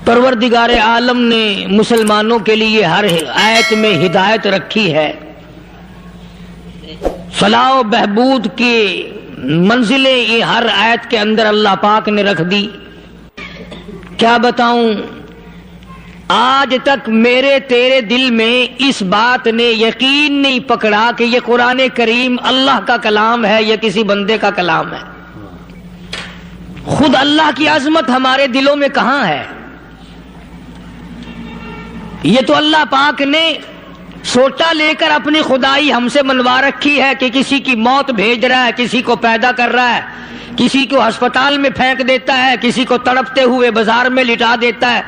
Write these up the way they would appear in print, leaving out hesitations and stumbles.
پروردگار عالم نے مسلمانوں کے لیے ہر آیت میں ہدایت رکھی ہے، فلاح و بہبود کی منزلیں یہ ہر آیت کے اندر اللہ پاک نے رکھ دی۔ کیا بتاؤں، آج تک میرے تیرے دل میں اس بات نے یقین نہیں پکڑا کہ یہ قرآن کریم اللہ کا کلام ہے یا کسی بندے کا کلام ہے۔ خود اللہ کی عظمت ہمارے دلوں میں کہاں ہے؟ یہ تو اللہ پاک نے سوٹا لے کر اپنی خدائی ہم سے منوا رکھی ہے کہ کسی کی موت بھیج رہا ہے، کسی کو پیدا کر رہا ہے، کسی کو ہسپتال میں پھینک دیتا ہے، کسی کو تڑپتے ہوئے بازار میں لٹا دیتا ہے،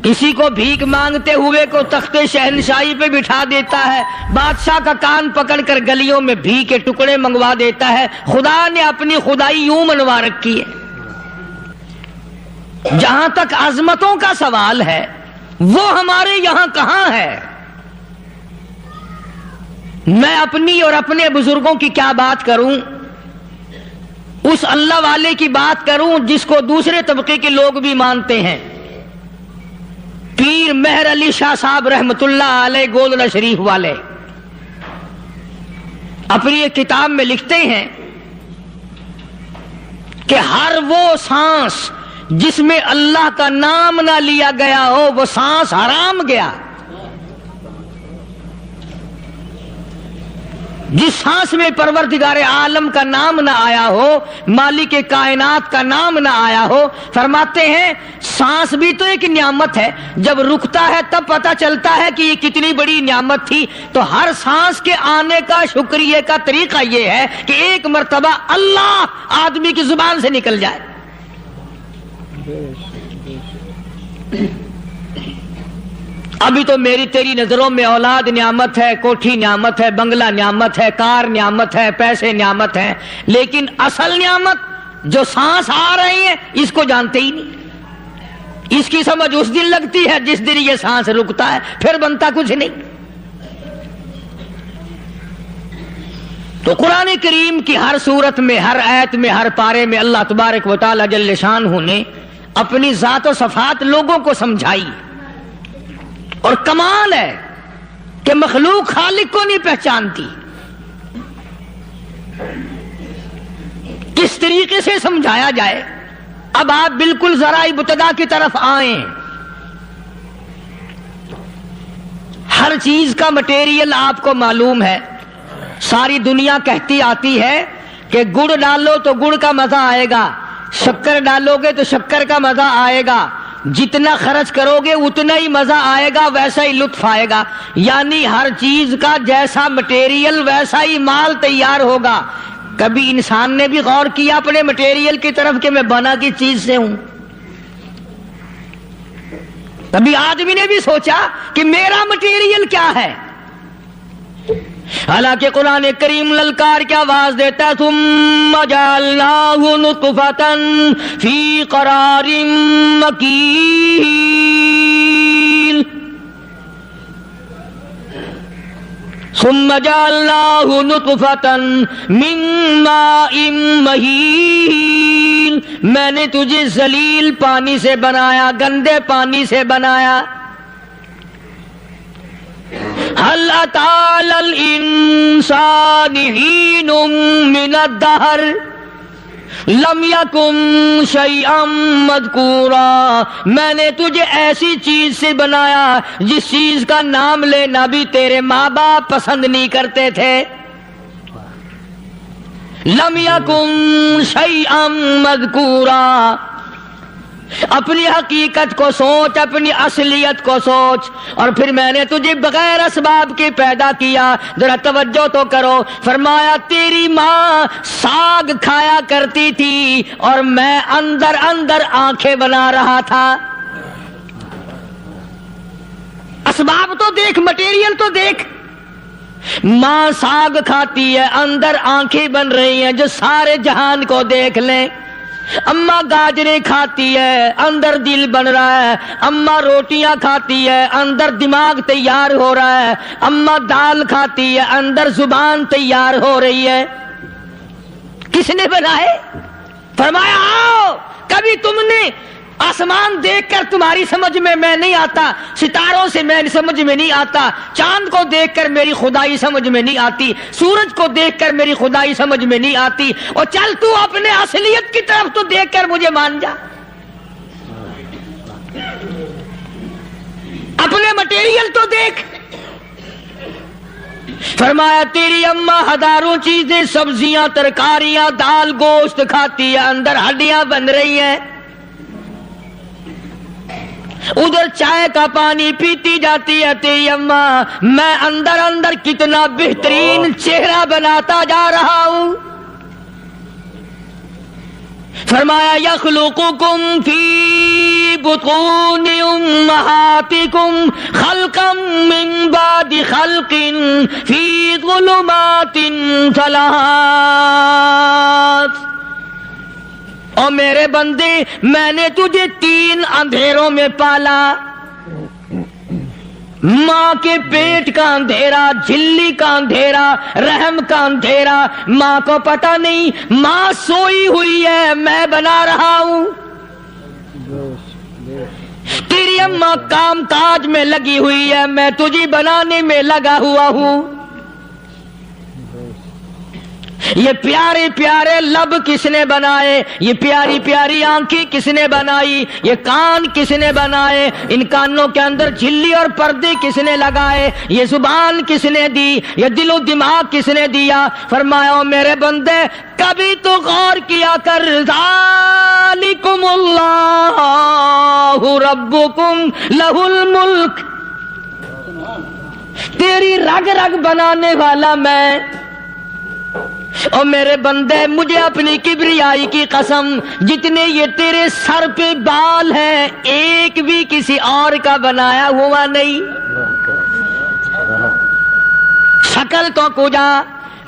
کسی کو بھیک مانگتے ہوئے کو تخت شہنشاہی پہ بٹھا دیتا ہے، بادشاہ کا کان پکڑ کر گلیوں میں بھیک کے ٹکڑے منگوا دیتا ہے۔ خدا نے اپنی خدائی یوں منوا رکھی ہے۔ جہاں تک عظمتوں کا سوال ہے وہ ہمارے یہاں کہاں ہے؟ میں اپنی اور اپنے بزرگوں کی کیا بات کروں، اس اللہ والے کی بات کروں جس کو دوسرے طبقے کے لوگ بھی مانتے ہیں۔ پیر مہر علی شاہ صاحب رحمت اللہ علیہ گولڑا شریف والے اپنی ایک کتاب میں لکھتے ہیں کہ ہر وہ سانس جس میں اللہ کا نام نہ لیا گیا ہو وہ سانس حرام گیا۔ جس سانس میں پروردگار عالم کا نام نہ آیا ہو، مالک کائنات کا نام نہ آیا ہو، فرماتے ہیں سانس بھی تو ایک نعمت ہے، جب رکتا ہے تب پتہ چلتا ہے کہ یہ کتنی بڑی نعمت تھی۔ تو ہر سانس کے آنے کا شکریہ کا طریقہ یہ ہے کہ ایک مرتبہ اللہ آدمی کی زبان سے نکل جائے۔ ابھی تو میری تیری نظروں میں اولاد نعمت ہے، کوٹھی نعمت ہے، بنگلہ نعمت ہے، کار نعمت ہے، پیسے نعمت ہیں، لیکن اصل نعمت جو سانس آ رہی ہے اس کو جانتے ہی نہیں۔ اس کی سمجھ اس دن لگتی ہے جس دن یہ سانس رکتا ہے، پھر بنتا کچھ نہیں۔ تو قرآن کریم کی ہر صورت میں، ہر آیت میں، ہر پارے میں اللہ تبارک و تعالی جل شانہ نے اپنی ذات و صفات لوگوں کو سمجھائی۔ اور کمال ہے کہ مخلوق خالق کو نہیں پہچانتی۔ کس طریقے سے سمجھایا جائے؟ اب آپ بالکل ذرا ابتدا کی طرف آئیں۔ ہر چیز کا مٹیریل آپ کو معلوم ہے۔ ساری دنیا کہتی آتی ہے کہ گڑ ڈالو تو گڑ کا مزہ آئے گا، شکر ڈالو گے تو شکر کا مزہ آئے گا، جتنا خرچ کرو گے اتنا ہی مزہ آئے گا، ویسا ہی لطف آئے گا۔ یعنی ہر چیز کا جیسا مٹیریل ویسا ہی مال تیار ہوگا۔ کبھی انسان نے بھی غور کیا اپنے مٹیریل کی طرف کہ میں بنا کس چیز سے ہوں؟ کبھی آدمی نے بھی سوچا کہ میرا مٹیریل کیا ہے؟ حالانکہ قرآن کریم للکار کی آواز دیتا ہے ثم جعلناہ نطفۃ فی قرار مکین، ثم جعلناہ نطفۃ من ماء مہین، میں نے تجھے ذلیل پانی سے بنایا، گندے پانی سے بنایا۔ هل أتى على الإنسان حين من الدهر لم يكن شيئا مذكورا، میں نے تجھے ایسی چیز سے بنایا جس چیز کا نام لینا بھی تیرے ماں باپ پسند نہیں کرتے تھے۔ لم يكن شيئا مذكورا، اپنی حقیقت کو سوچ، اپنی اصلیت کو سوچ۔ اور پھر میں نے تجھے بغیر اسباب کے پیدا کیا۔ ذرا توجہ تو کرو، فرمایا تیری ماں ساگ کھایا کرتی تھی اور میں اندر اندر آنکھیں بنا رہا تھا۔ اسباب تو دیکھ، مٹیریل تو دیکھ۔ ماں ساگ کھاتی ہے، اندر آنکھیں بن رہی ہیں جو سارے جہان کو دیکھ لیں۔ اماں گاجریں کھاتی ہے، اندر دل بن رہا ہے۔ اماں روٹیاں کھاتی ہے، اندر دماغ تیار ہو رہا ہے۔ اماں دال کھاتی ہے، اندر زبان تیار ہو رہی ہے۔ کس نے بنائے؟ فرمایا آؤ، کبھی تم نے آسمان دیکھ کر تمہاری سمجھ میں نہیں آتا، ستاروں سے میں سمجھ میں نہیں آتا، چاند کو دیکھ کر میری خدائی سمجھ میں نہیں آتی، سورج کو دیکھ کر میری خدائی سمجھ میں نہیں آتی، اور چل تو اپنے اصلیت کی طرف تو دیکھ کر مجھے مان جا، اپنے مٹیریل تو دیکھ۔ فرمایا تیری اماں ہزاروں چیزیں، سبزیاں، ترکاریاں، دال، گوشت کھاتی ہے، اندر ہڈیاں بن رہی ہیں، ادھر چائے کا پانی پیتی جاتی ہے تیری اماں، میں اندر اندر کتنا بہترین چہرہ بناتا جا رہا ہوں۔ فرمایا یخلقکم فی بطون امہاتکم خلقا من بعد خلق فی ظلمات ثلاث۔ اور میرے بندے، میں نے تجھے 3 اندھیروں میں پالا، ماں کے پیٹ کا اندھیرا، جھلی کا اندھیرا، رحم کا اندھیرا، ماں کو پتہ نہیں، ماں سوئی ہوئی ہے، میں بنا رہا ہوں، تیری اماں کام کاج میں لگی ہوئی ہے، میں تجھے بنانے میں لگا ہوا ہوں۔ یہ پیارے پیارے لب کس نے بنائے، یہ پیاری پیاری آنکھیں کس نے بنائی، یہ کان کس نے بنائے، ان کانوں کے اندر جھلی اور پردے کس نے لگائے، یہ زبان کس نے دی، یہ دل و دماغ کس نے دیا۔ فرمایا میرے بندے کبھی تو غور کیا کر، ذالکم اللہ ربکم لہ الملک، تیری رگ رگ بنانے والا میں۔ اور میرے بندے مجھے اپنی کبریائی کی قسم، جتنے یہ تیرے سر پہ بال ہیں ایک بھی کسی اور کا بنایا ہوا نہیں، شکل تو کجا،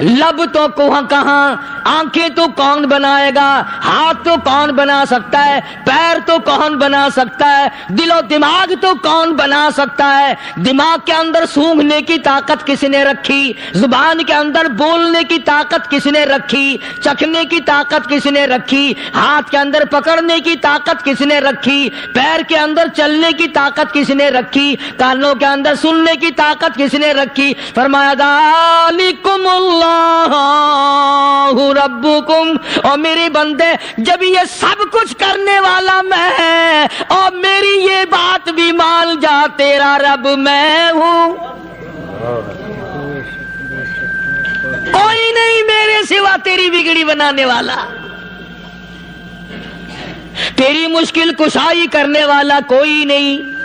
لب تو کہاں، آنکھیں تو کون بنائے گا، ہاتھ تو کون بنا سکتا ہے، پیر تو کون بنا سکتا ہے، دل و دماغ تو کون بنا سکتا ہے، دماغ کے اندر سونگھنے کی طاقت کس نے رکھی، زبان کے اندر بولنے کی طاقت کس نے رکھی، چکھنے کی طاقت کس نے رکھی، ہاتھ کے اندر پکڑنے کی طاقت کس نے رکھی، پیر کے اندر چلنے کی طاقت کس نے رکھی، کانوں کے اندر سننے کی طاقت کس نے رکھی۔ فرمایا ذالکم اللہ ربکم، اور میرے بندے جب یہ سب کچھ کرنے والا میں اور میری یہ بات بھی مان جا، تیرا رب میں ہوں، کوئی نہیں میرے سوا تیری بگڑی بنانے والا، تیری مشکل کشائی کرنے والا کوئی نہیں،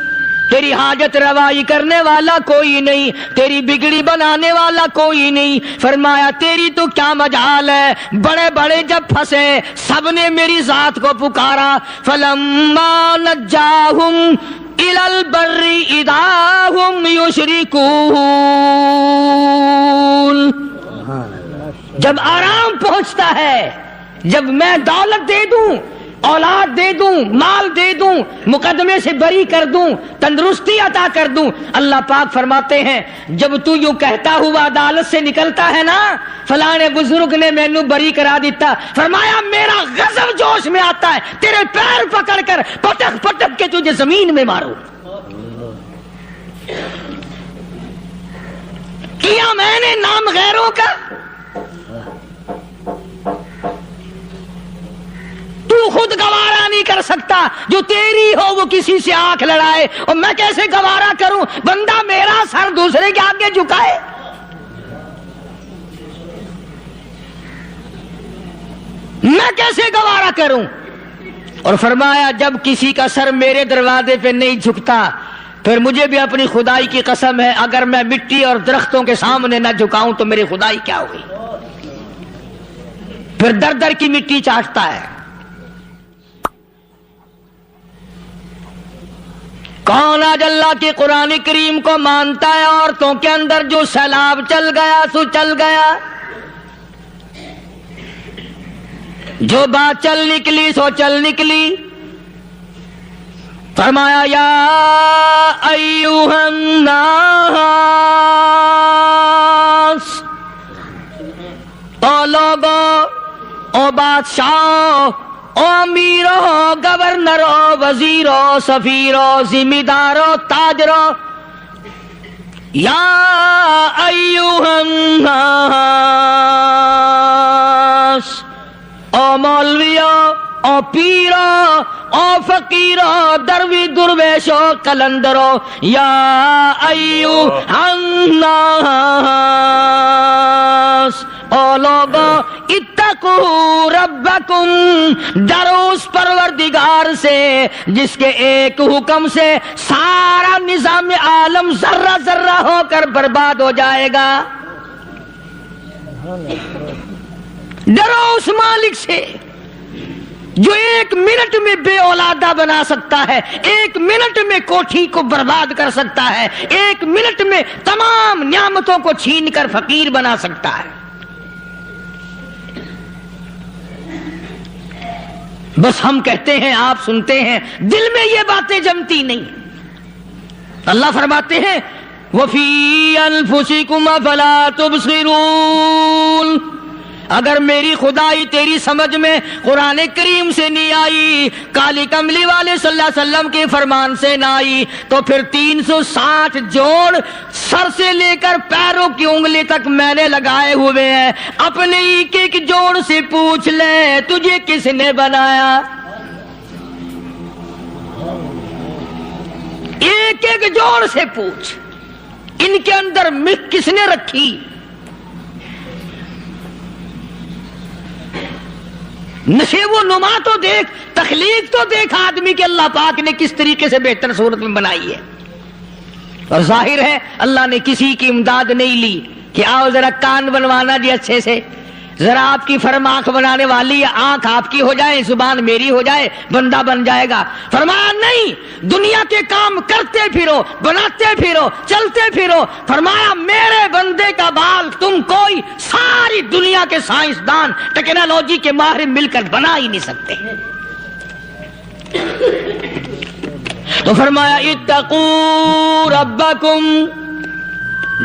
تیری حاجت روائی کرنے والا کوئی نہیں، تیری بگڑی بنانے والا کوئی نہیں۔ فرمایا تیری تو کیا مجال ہے، بڑے بڑے جب پھنسے سب نے میری ذات کو پکارا، فلما نجاہم الی البر اذا ہم یشرکون، جب آرام پہنچتا ہے، جب میں دولت دے دوں، اولاد دے دوں، مال دے دوں، مقدمے سے بری کر دوں، تندرستی عطا کر دوں، اللہ پاک فرماتے ہیں جب تو یوں کہتا ہوا عدالت سے نکلتا ہے نا، فلاں بزرگ نے مینو بری کرا دیتا، فرمایا میرا غضب جوش میں آتا ہے، تیرے پیر پکڑ کر پٹک پٹک کے تجھے زمین میں ماروں۔ کیا میں نے نام غیروں کا، تو خود گوارا نہیں کر سکتا، جو تیری ہو وہ کسی سے آنکھ لڑائے، اور میں کیسے گوارا کروں بندہ میرا سر دوسرے کے آگے جھکائے؟ میں کیسے گوارا کروں؟ اور فرمایا جب کسی کا سر میرے دروازے پہ نہیں جھکتا، پھر مجھے بھی اپنی خدائی کی قسم ہے، اگر میں مٹی اور درختوں کے سامنے نہ جھکاؤں تو میری خدائی کیا ہوئی؟ پھر در در کی مٹی چاٹتا ہے۔ کون آج اللہ کے قرآن کریم کو مانتا ہے؟ عورتوں کے اندر جو سیلاب چل گیا سو چل گیا، جو بات چل نکلی سو چل نکلی۔ فرمایا یا ایھا الناس، او لوگو، او بادشاہ، او امیرو گورنرو وزیرو سفیرو ذمہ تاجرو یا ایھا الناس، او مولویو او پیرو او فقیرو دروی درویشو کلندرو، یا ایھا الناس، او لوگو اتقوا ربکم، ڈرو اس پروردگار سے جس کے ایک حکم سے سارا نظام عالم ذرہ ذرہ ہو کر برباد ہو جائے گا۔ ڈرو اس مالک سے جو ایک منٹ میں بے اولادہ بنا سکتا ہے، ایک منٹ میں کوٹھی کو برباد کر سکتا ہے، ایک منٹ میں تمام نعمتوں کو چھین کر فقیر بنا سکتا ہے۔ بس ہم کہتے ہیں، آپ سنتے ہیں، دل میں یہ باتیں جمتی نہیں۔ اللہ فرماتے ہیں وَفِي أَنفُسِكُمْ أَفَلَا تُبْصِرُونَ، اگر میری خدائی تیری سمجھ میں قرآن کریم سے نہیں آئی، کالی کملی والے صلی اللہ علیہ وسلم کے فرمان سے نہ آئی، تو پھر 360 جوڑ سر سے لے کر پیروں کی انگلی تک میں نے لگائے ہوئے ہیں، اپنے ایک ایک جوڑ سے پوچھ لے تجھے کس نے بنایا؟ ایک ایک جوڑ سے پوچھ، ان کے اندر مکھ کس نے رکھی؟ نشے و نما تو دیکھ، تخلیق تو دیکھ آدمی کے اللہ پاک نے کس طریقے سے بہتر صورت میں بنائی ہے۔ اور ظاہر ہے اللہ نے کسی کی امداد نہیں لی کہ آؤ ذرا کان بنوانا جی اچھے سے، ذرا آپ کی فرم آنکھ بنانے والی ہے، آنکھ آپ کی ہو جائے، زبان میری ہو جائے، بندہ بن جائے گا۔ فرمایا نہیں، دنیا کے کام کرتے پھرو، بناتے پھرو، چلتے پھرو۔ فرمایا میرے بندے کا بال تم کوئی ساری دنیا کے سائنسدان ٹیکنالوجی کے ماہر مل کر بنا ہی نہیں سکتے۔ تو فرمایا اتقوا ربکم،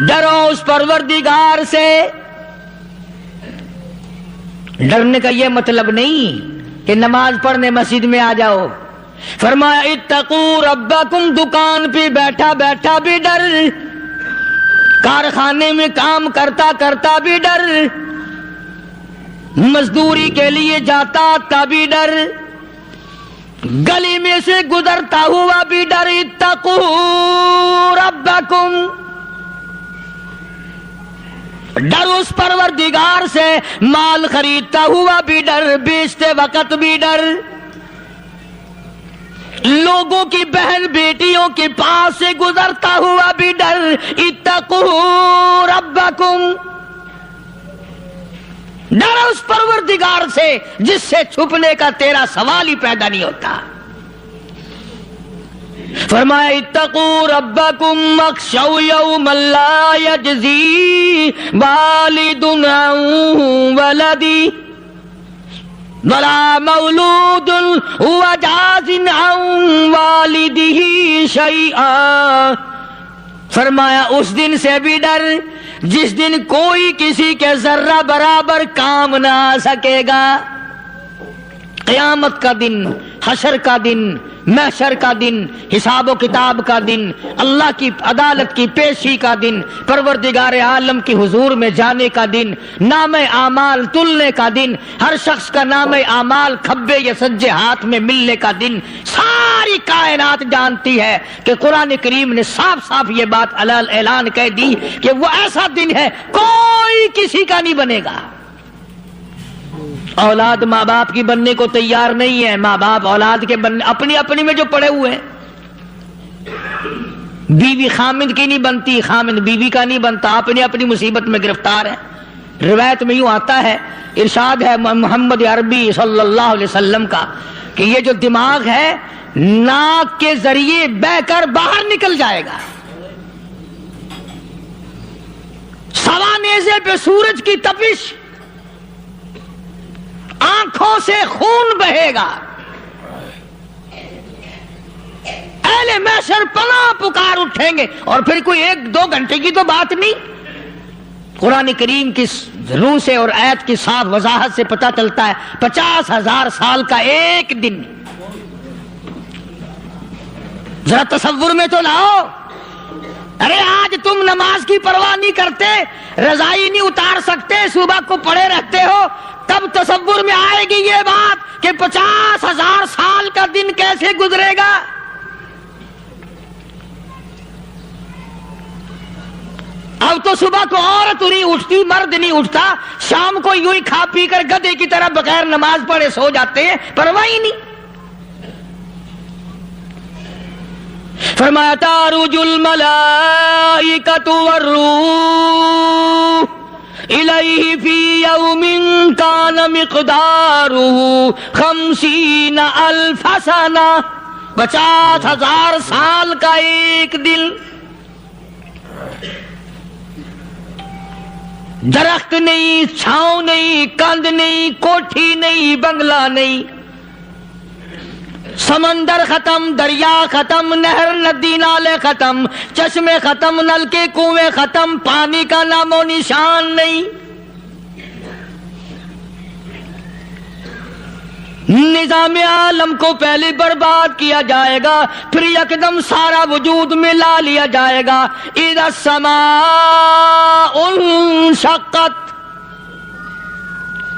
ڈرو اس پروردگار سے۔ ڈرنے کا یہ مطلب نہیں کہ نماز پڑھنے مسجد میں آ جاؤ۔ فرمایا اتقوا ربکم، دکان پہ بیٹھا بیٹھا بھی ڈر، کارخانے میں کام کرتا کرتا بھی ڈر، مزدوری کے لیے جاتا آتا بھی ڈر، گلی میں سے گزرتا ہوا بھی ڈر۔ اتقوا ربکم، ڈر اس پروردگار سے، مال خریدتا ہوا بھی ڈر، بیچتے وقت بھی ڈر، لوگوں کی بہن بیٹیوں کے پاس سے گزرتا ہوا بھی ڈر۔ اتقوا ربکم، ڈر اس پروردگار سے جس سے چھپنے کا تیرا سوال ہی پیدا نہیں ہوتا۔ فرمایا اتقوا ربکم واخشوا یوما لا یجزی والد عن ولدی ولا مولود هو جاز عن والدہ شیئا۔ فرمایا اس دن سے بھی ڈر جس دن کوئی کسی کے ذرہ برابر کام نہ آ سکے گا۔ قیامت کا دن، حشر کا دن، محشر کا دن، حساب و کتاب کا دن، اللہ کی عدالت کی پیشی کا دن، پروردگار عالم کی حضور میں جانے کا دن، نام اعمال تلنے کا دن، ہر شخص کا نام اعمال کھبے یا سجے ہاتھ میں ملنے کا دن۔ ساری کائنات جانتی ہے کہ قرآن کریم نے صاف صاف یہ بات اعلان کہہ دی کہ وہ ایسا دن ہے کوئی کسی کا نہیں بنے گا۔ اولاد ماں باپ کی بننے کو تیار نہیں ہے، ماں باپ اولاد کے بننے اپنی اپنی میں جو پڑے ہوئے ہیں۔ بیوی خامند کی نہیں بنتی، خامند بیوی کا نہیں بنتا، اپنی اپنی مصیبت میں گرفتار ہے۔ روایت میں یوں آتا ہے، ارشاد ہے محمد عربی صلی اللہ علیہ وسلم کا کہ یہ جو دماغ ہے ناک کے ذریعے بہ کر باہر نکل جائے گا، سوا نیزے پہ سورج کی تپش، آنکھوں سے خون بہے گا، اہل محشر پناہ پکار اٹھیں گے۔ اور پھر کوئی 1-2 گھنٹے کی تو بات نہیں، قرآن کریم کی روح سے اور آیت کی صاف وضاحت سے پتہ چلتا ہے 50,000 سال کا ایک دن. ذرا تصور میں تو لاؤ. ارے آج تم نماز کی پرواہ نہیں کرتے, رضائی نہیں اتار سکتے, صبح کو پڑے رہتے ہو, تب تصور میں آئے گی یہ بات کہ 50,000 سال کا دن کیسے گزرے گا. اب تو صبح کو عورت نہیں اٹھتی, مرد نہیں اٹھتا, شام کو یوں ہی کھا پی کر گدھے کی طرح بغیر نماز پڑھے سو جاتے ہیں, پرواہ ہی نہیں. فرمایا تعرج الملائکۃ والروح الیہ فی یوم کان مقدارہ 50,000 سنہ. 50,000 سال کا ایک دن. درخت نہیں, چھاؤں نہیں, کند نہیں, کوٹھی نہیں, بنگلہ نہیں, سمندر ختم, دریا ختم, نہر ندی نالے ختم, چشمے ختم, نلکے کنویں ختم, پانی کا نام و نشان نہیں. نظام عالم کو پہلے برباد کیا جائے گا, پھر یکدم سارا وجود میں لا لیا جائے گا. اذا السماء انشقت,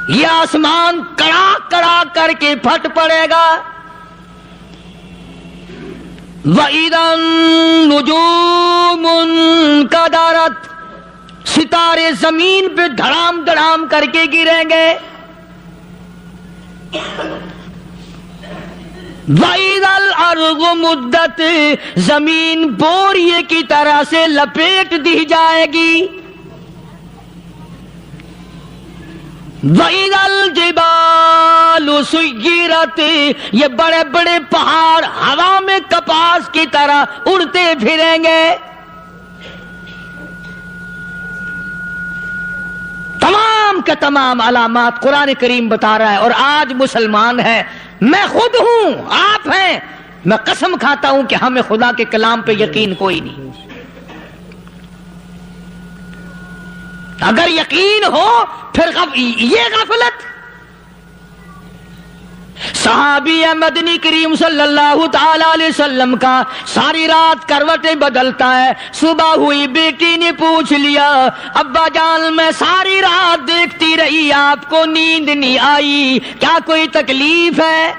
یہ آسمان کڑا کڑا کر کے پھٹ پڑے گا. وَإِذَا النُّجُومُ انْكَدَرَتْ, ستارے زمین پہ دھڑام دھڑام کر کے گریں گے. وَإِذَا الْأَرْضُ مُدَّتْ, زمین بوریے کی طرح سے لپیٹ دی جائے گی. وَإِذَا الْجِبَالُ سُيِّرَتْ, یہ بڑے بڑے پہاڑ ہوا میں کپاس کی طرح اڑتے پھریں گے. تمام کے تمام علامات قرآن کریم بتا رہا ہے. اور آج مسلمان ہے, میں خود ہوں, آپ ہیں, میں قسم کھاتا ہوں کہ ہمیں خدا کے کلام پہ یقین کوئی نہیں. اگر یقین ہو پھر یہ غفلت. صحابی مدنی کریم صلی اللہ تعالی علیہ وسلم کا ساری رات کروٹیں بدلتا ہے. صبح ہوئی, بیٹی نے پوچھ لیا, ابا جان میں ساری رات دیکھتی رہی, آپ کو نیند نہیں آئی, کیا کوئی تکلیف ہے؟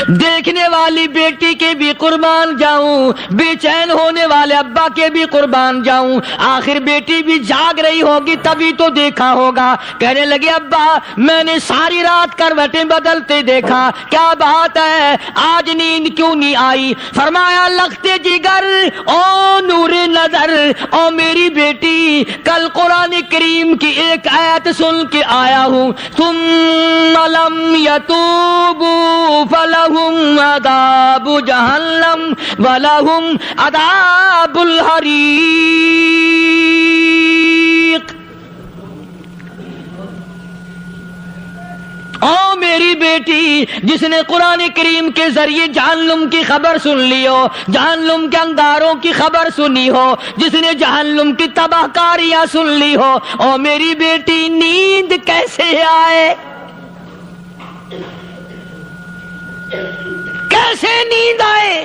دیکھنے والی بیٹی کے بھی قربان جاؤں, بے چین ہونے والے ابا کے بھی قربان جاؤں. آخر بیٹی بھی جاگ رہی ہوگی تبھی تو دیکھا ہوگا. کہنے لگے ابا میں نے ساری رات کروٹیں بدلتے دیکھا, کیا بات ہے, آج نیند کیوں نہیں آئی؟ فرمایا لختے جگر او نور نظر, او میری بیٹی کل قرآن کریم کی ایک آیت سن کے آیا ہوں, ثم لم یتوبوا فلہم عذاب جہنم ولہم عذاب الحریق. او میری بیٹی جس نے قرآن کریم کے ذریعے جہنم کی خبر سن لی ہو, جہنم کے انگاروں کی خبر سنی ہو, جس نے جہنم کی تباہ کاریاں سن لی ہو, او میری بیٹی نیند کیسے آئے, کیسے نیند آئے؟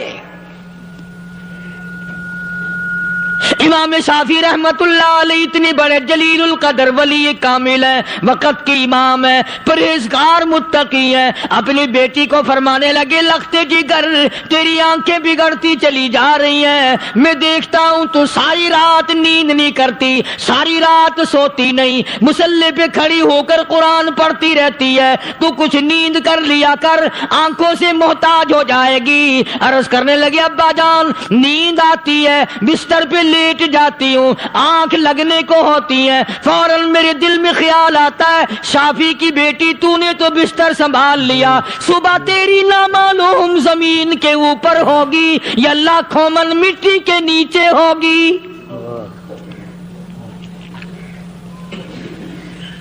امام شافعی رحمت اللہ علیہ اتنے بڑے جلیل القدر ولی کامل ہیں, وقت کے امام ہیں, پرہیزگار متقی ہیں. اپنی بیٹی کو فرمانے لگے لختے جگر تیری آنکھیں بگڑتی چلی جا رہی ہیں, میں دیکھتا ہوں تو ساری رات نیند نہیں کرتی, ساری رات سوتی نہیں, مصلی پہ کھڑی ہو کر قرآن پڑھتی رہتی ہے, تو کچھ نیند کر لیا کر, آنکھوں سے محتاج ہو جائے گی. عرض کرنے لگے ابا جان نیند آتی ہے, بستر پہ لیٹ جاتی ہوں, آنکھ لگنے کو ہوتی ہے, فوراً میرے دل میں خیال آتا ہے شافی کی بیٹی تو نے تو بستر سنبھال لیا, صبح تیری نامعلوم زمین کے اوپر ہوگی یا لاکھوں من مٹی کے نیچے ہوگی.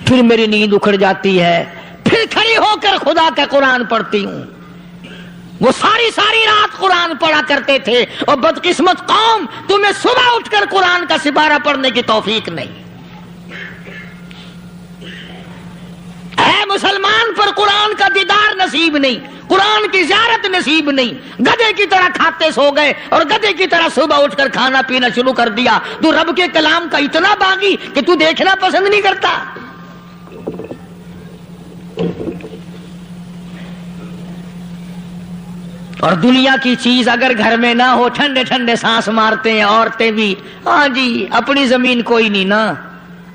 پھر میری نیند اکھڑ جاتی ہے, پھر کھڑی ہو کر خدا کا قرآن پڑھتی ہوں. وہ ساری رات قرآن پڑھا کرتے تھے, اور بدقسمت قوم تمہیں صبح اٹھ کر قرآن کا سپارہ پڑھنے کی توفیق نہیں. مسلمان پر قرآن کا دیدار نصیب نہیں، قرآن کی زیارت نصیب نہیں، گدھے کی طرح کھاتے سو گئے اور گدھے کی طرح صبح اٹھ کر کھانا پینا شروع کر دیا، تو رب کے کلام کا اتنا باغی کہ تو دیکھنا پسند نہیں کرتا۔ اور دنیا کی چیز اگر گھر میں نہ ہو، ٹھنڈے ٹھنڈے سانس مارتے ہیں عورتیں بھی، ہاں جی اپنی زمین کوئی نہیں نا،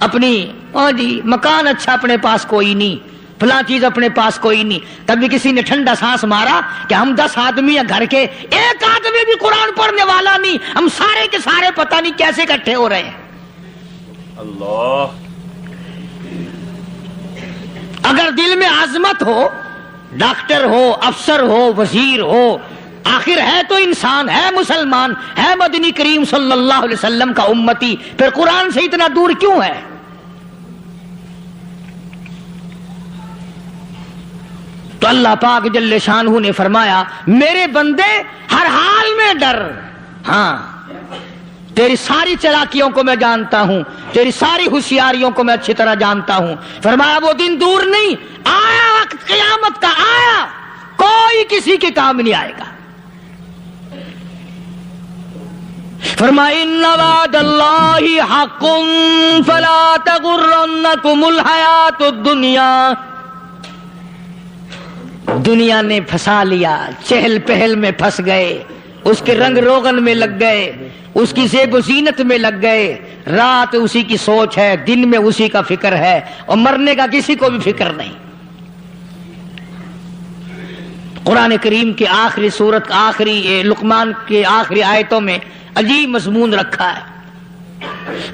اپنی ہاں جی مکان اچھا اپنے پاس کوئی نہیں، فلاں چیز اپنے پاس کوئی نہیں۔ کبھی کسی نے ٹھنڈا سانس مارا کہ ہم 10 آدمی ہیں گھر کے، ایک آدمی بھی قرآن پڑھنے والا نہیں، ہم سارے کے سارے پتہ نہیں کیسے اکٹھے ہو رہے ہیں۔ اللہ، اگر دل میں عظمت ہو، ڈاکٹر ہو، افسر ہو، وزیر ہو، آخر ہے تو انسان، ہے مسلمان، ہے مدنی کریم صلی اللہ علیہ وسلم کا امتی، پھر قرآن سے اتنا دور کیوں ہے؟ تو اللہ پاک جل شانہ نے فرمایا میرے بندے ہر حال میں ڈر، ہاں تیری ساری چلاکیوں کو میں جانتا ہوں، تیری ساری ہوشیاریوں کو میں اچھی طرح جانتا ہوں۔ فرمایا وہ دن دور نہیں، آیا وقت قیامت کا، آیا، کوئی کسی کے کام نہیں آئے گا۔ فرمایا ان وعد اللہ حق فلا تغرنکم الحیات الدنیا۔ دنیا نے پھنسا لیا، چہل پہل میں پھنس گئے، اس کے رنگ روغن میں لگ گئے، اس کی زیب و زینت میں لگ گئے، رات اسی کی سوچ ہے، دن میں اسی کا فکر ہے، اور مرنے کا کسی کو بھی فکر نہیں۔ قرآن کریم کی آخری سورت، آخری لقمان کے آخری آیتوں میں عجیب مضمون رکھا ہے۔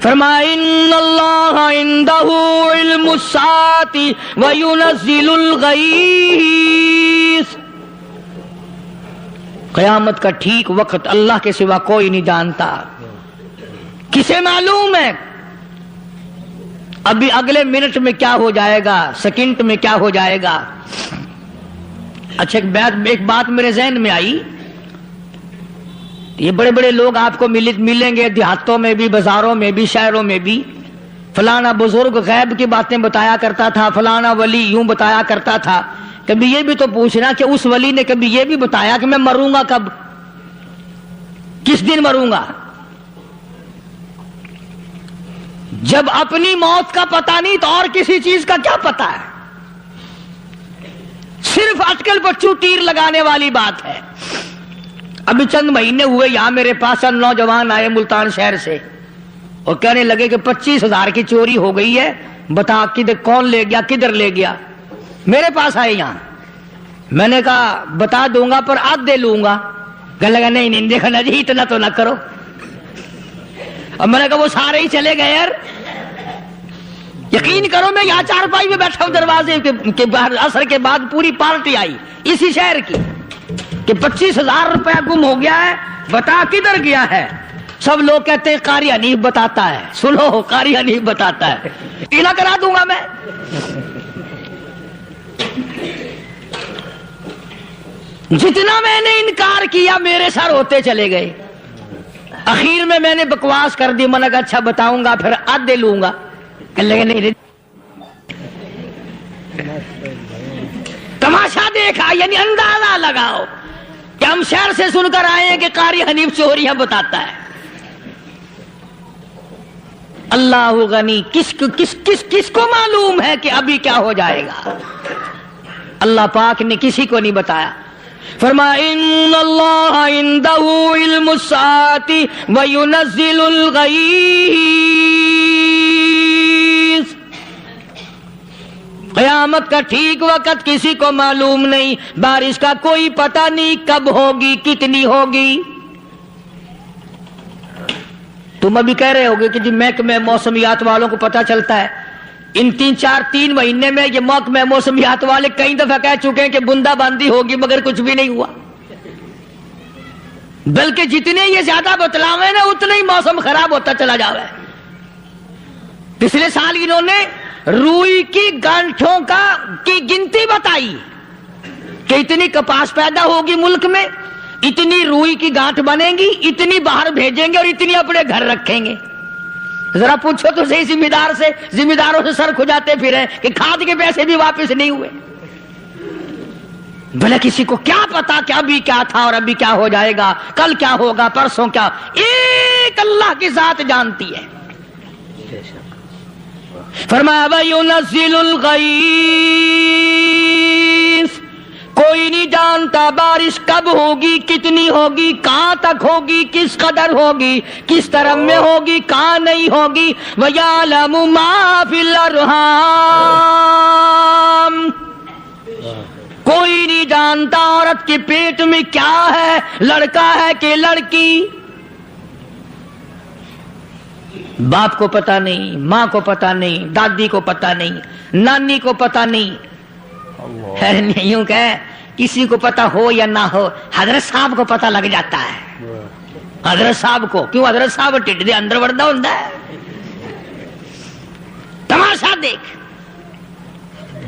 فرمایا ان اللہ عندہ علم الساعۃ وینزل الغیث۔ قیامت کا ٹھیک وقت اللہ کے سوا کوئی نہیں جانتا، کسے معلوم ہے ابھی اگلے منٹ میں کیا ہو جائے گا، سیکنڈ میں کیا ہو جائے گا۔ اچھا ایک بات میرے ذہن میں آئی، یہ بڑے بڑے لوگ آپ کو ملیں گے دیہاتوں میں بھی، بازاروں میں بھی، شہروں میں بھی، فلانا بزرگ غیب کی باتیں بتایا کرتا تھا، فلانا ولی یوں بتایا کرتا تھا۔ کبھی یہ بھی تو پوچھنا کہ اس ولی نے کبھی یہ بھی بتایا کہ میں مروں گا کب، کس دن مروں گا؟ جب اپنی موت کا پتہ نہیں تو اور کسی چیز کا کیا پتہ ہے؟ صرف اٹکل پچو تیر لگانے والی بات ہے۔ ابھی چند مہینے ہوئے یہاں میرے پاس چند نوجوان آئے ملتان شہر سے اور کہنے لگے کہ 25,000 کی چوری ہو گئی ہے، بتا کدھر کون لے گیا، کدھر لے گیا۔ میرے پاس آئے یہاں، میں نے کہا بتا دوں گا پر آدھے لوں گا۔ کہنے لگا نہیں نہیں دیکھنا جی اتنا تو نہ کرو۔ اور میں نے کہا وہ سارے ہی چلے گئے یار، یقین کرو میں یہاں چارپائی میں بیٹھا ہوں دروازے کے باہر، عصر کے بعد پوری پارٹی آئی اسی شہر کی کہ 25,000 روپیہ گم ہو گیا ہے، بتا کدھر گیا ہے۔ سب لوگ کہتے ہیں قاری حنیف بتاتا ہے، سنو قاری حنیف بتاتا ہے، ٹیلا کرا دوں گا میں۔ جتنا میں نے انکار کیا میرے سر ہوتے چلے گئے، اخیر میں نے بکواس کر دی، میں نے کہا اچھا بتاؤں گا پھر آدھے لوں گا۔ کہنے لگے نہیں، تماشا دیکھا یعنی اندازہ لگاؤ کہ ہم شہر سے سن کر آئے ہیں کہ قاری حنیف چوریاں بتاتا ہے۔ اللہ غنی، کس کو معلوم ہے کہ ابھی کیا ہو جائے گا؟ اللہ پاک نے کسی کو نہیں بتایا۔ فرمایا ان اللہ عندہ علم الساعۃ وینزل الغیث۔ قیامت کا ٹھیک وقت کسی کو معلوم نہیں، بارش کا کوئی پتہ نہیں کب ہوگی، کتنی ہوگی۔ تم ابھی کہہ رہے ہوگے کہ جی محکمہ موسمیات والوں کو پتہ چلتا ہے، ان 3 مہینے میں یہ محکمہ موسمیات والے کئی دفعہ کہہ چکے ہیں کہ بندہ باندی ہوگی، مگر کچھ بھی نہیں ہوا۔ بلکہ جتنے یہ زیادہ بتلاوے نا اتنا ہی موسم خراب ہوتا چلا جا رہا ہے۔ پچھلے سال انہوں نے روئی کی گانٹھوں کی گنتی بتائی کہ اتنی کپاس پیدا ہوگی ملک میں، اتنی روئی کی گانٹھ بنے گی، اتنی باہر بھیجیں گے اور اتنی اپنے گھر رکھیں گے۔ ذرا پوچھو تو صحیح ذمہ داروں سے سر کھجاتے پھرے کہ کھاد کے پیسے بھی واپس نہیں ہوئے. بھلے کسی کو کیا پتا کہ ابھی کیا تھا اور ابھی کیا ہو جائے گا، کل کیا ہوگا، پرسوں کیا. ایک اللہ کی ذات جانتی ہے. فرمایا وَيُنَزِّلُ الْغَيْثَ، کوئی نہیں جانتا بارش کب ہوگی، کتنی ہوگی، کہاں تک ہوگی، کس قدر ہوگی، کس طرح میں ہوگی، کہاں نہیں ہوگی. وَيَعْلَمُ مَا فِي الْأَرْحَامِ، کوئی نہیں جانتا عورت کے پیٹ میں کیا ہے، لڑکا ہے کہ لڑکی. باپ کو پتا نہیں، ماں کو پتا نہیں، دادی کو پتا نہیں، نانی کو پتا نہیں. یوں کہ کسی کو پتا ہو یا نہ ہو، حضرت صاحب کو پتا لگ جاتا ہے. حضرت صاحب کو کیوں؟ حضرت صاحب ٹھڈ دے اندر وڑدا ہوندا ہے. تماشا دیکھ،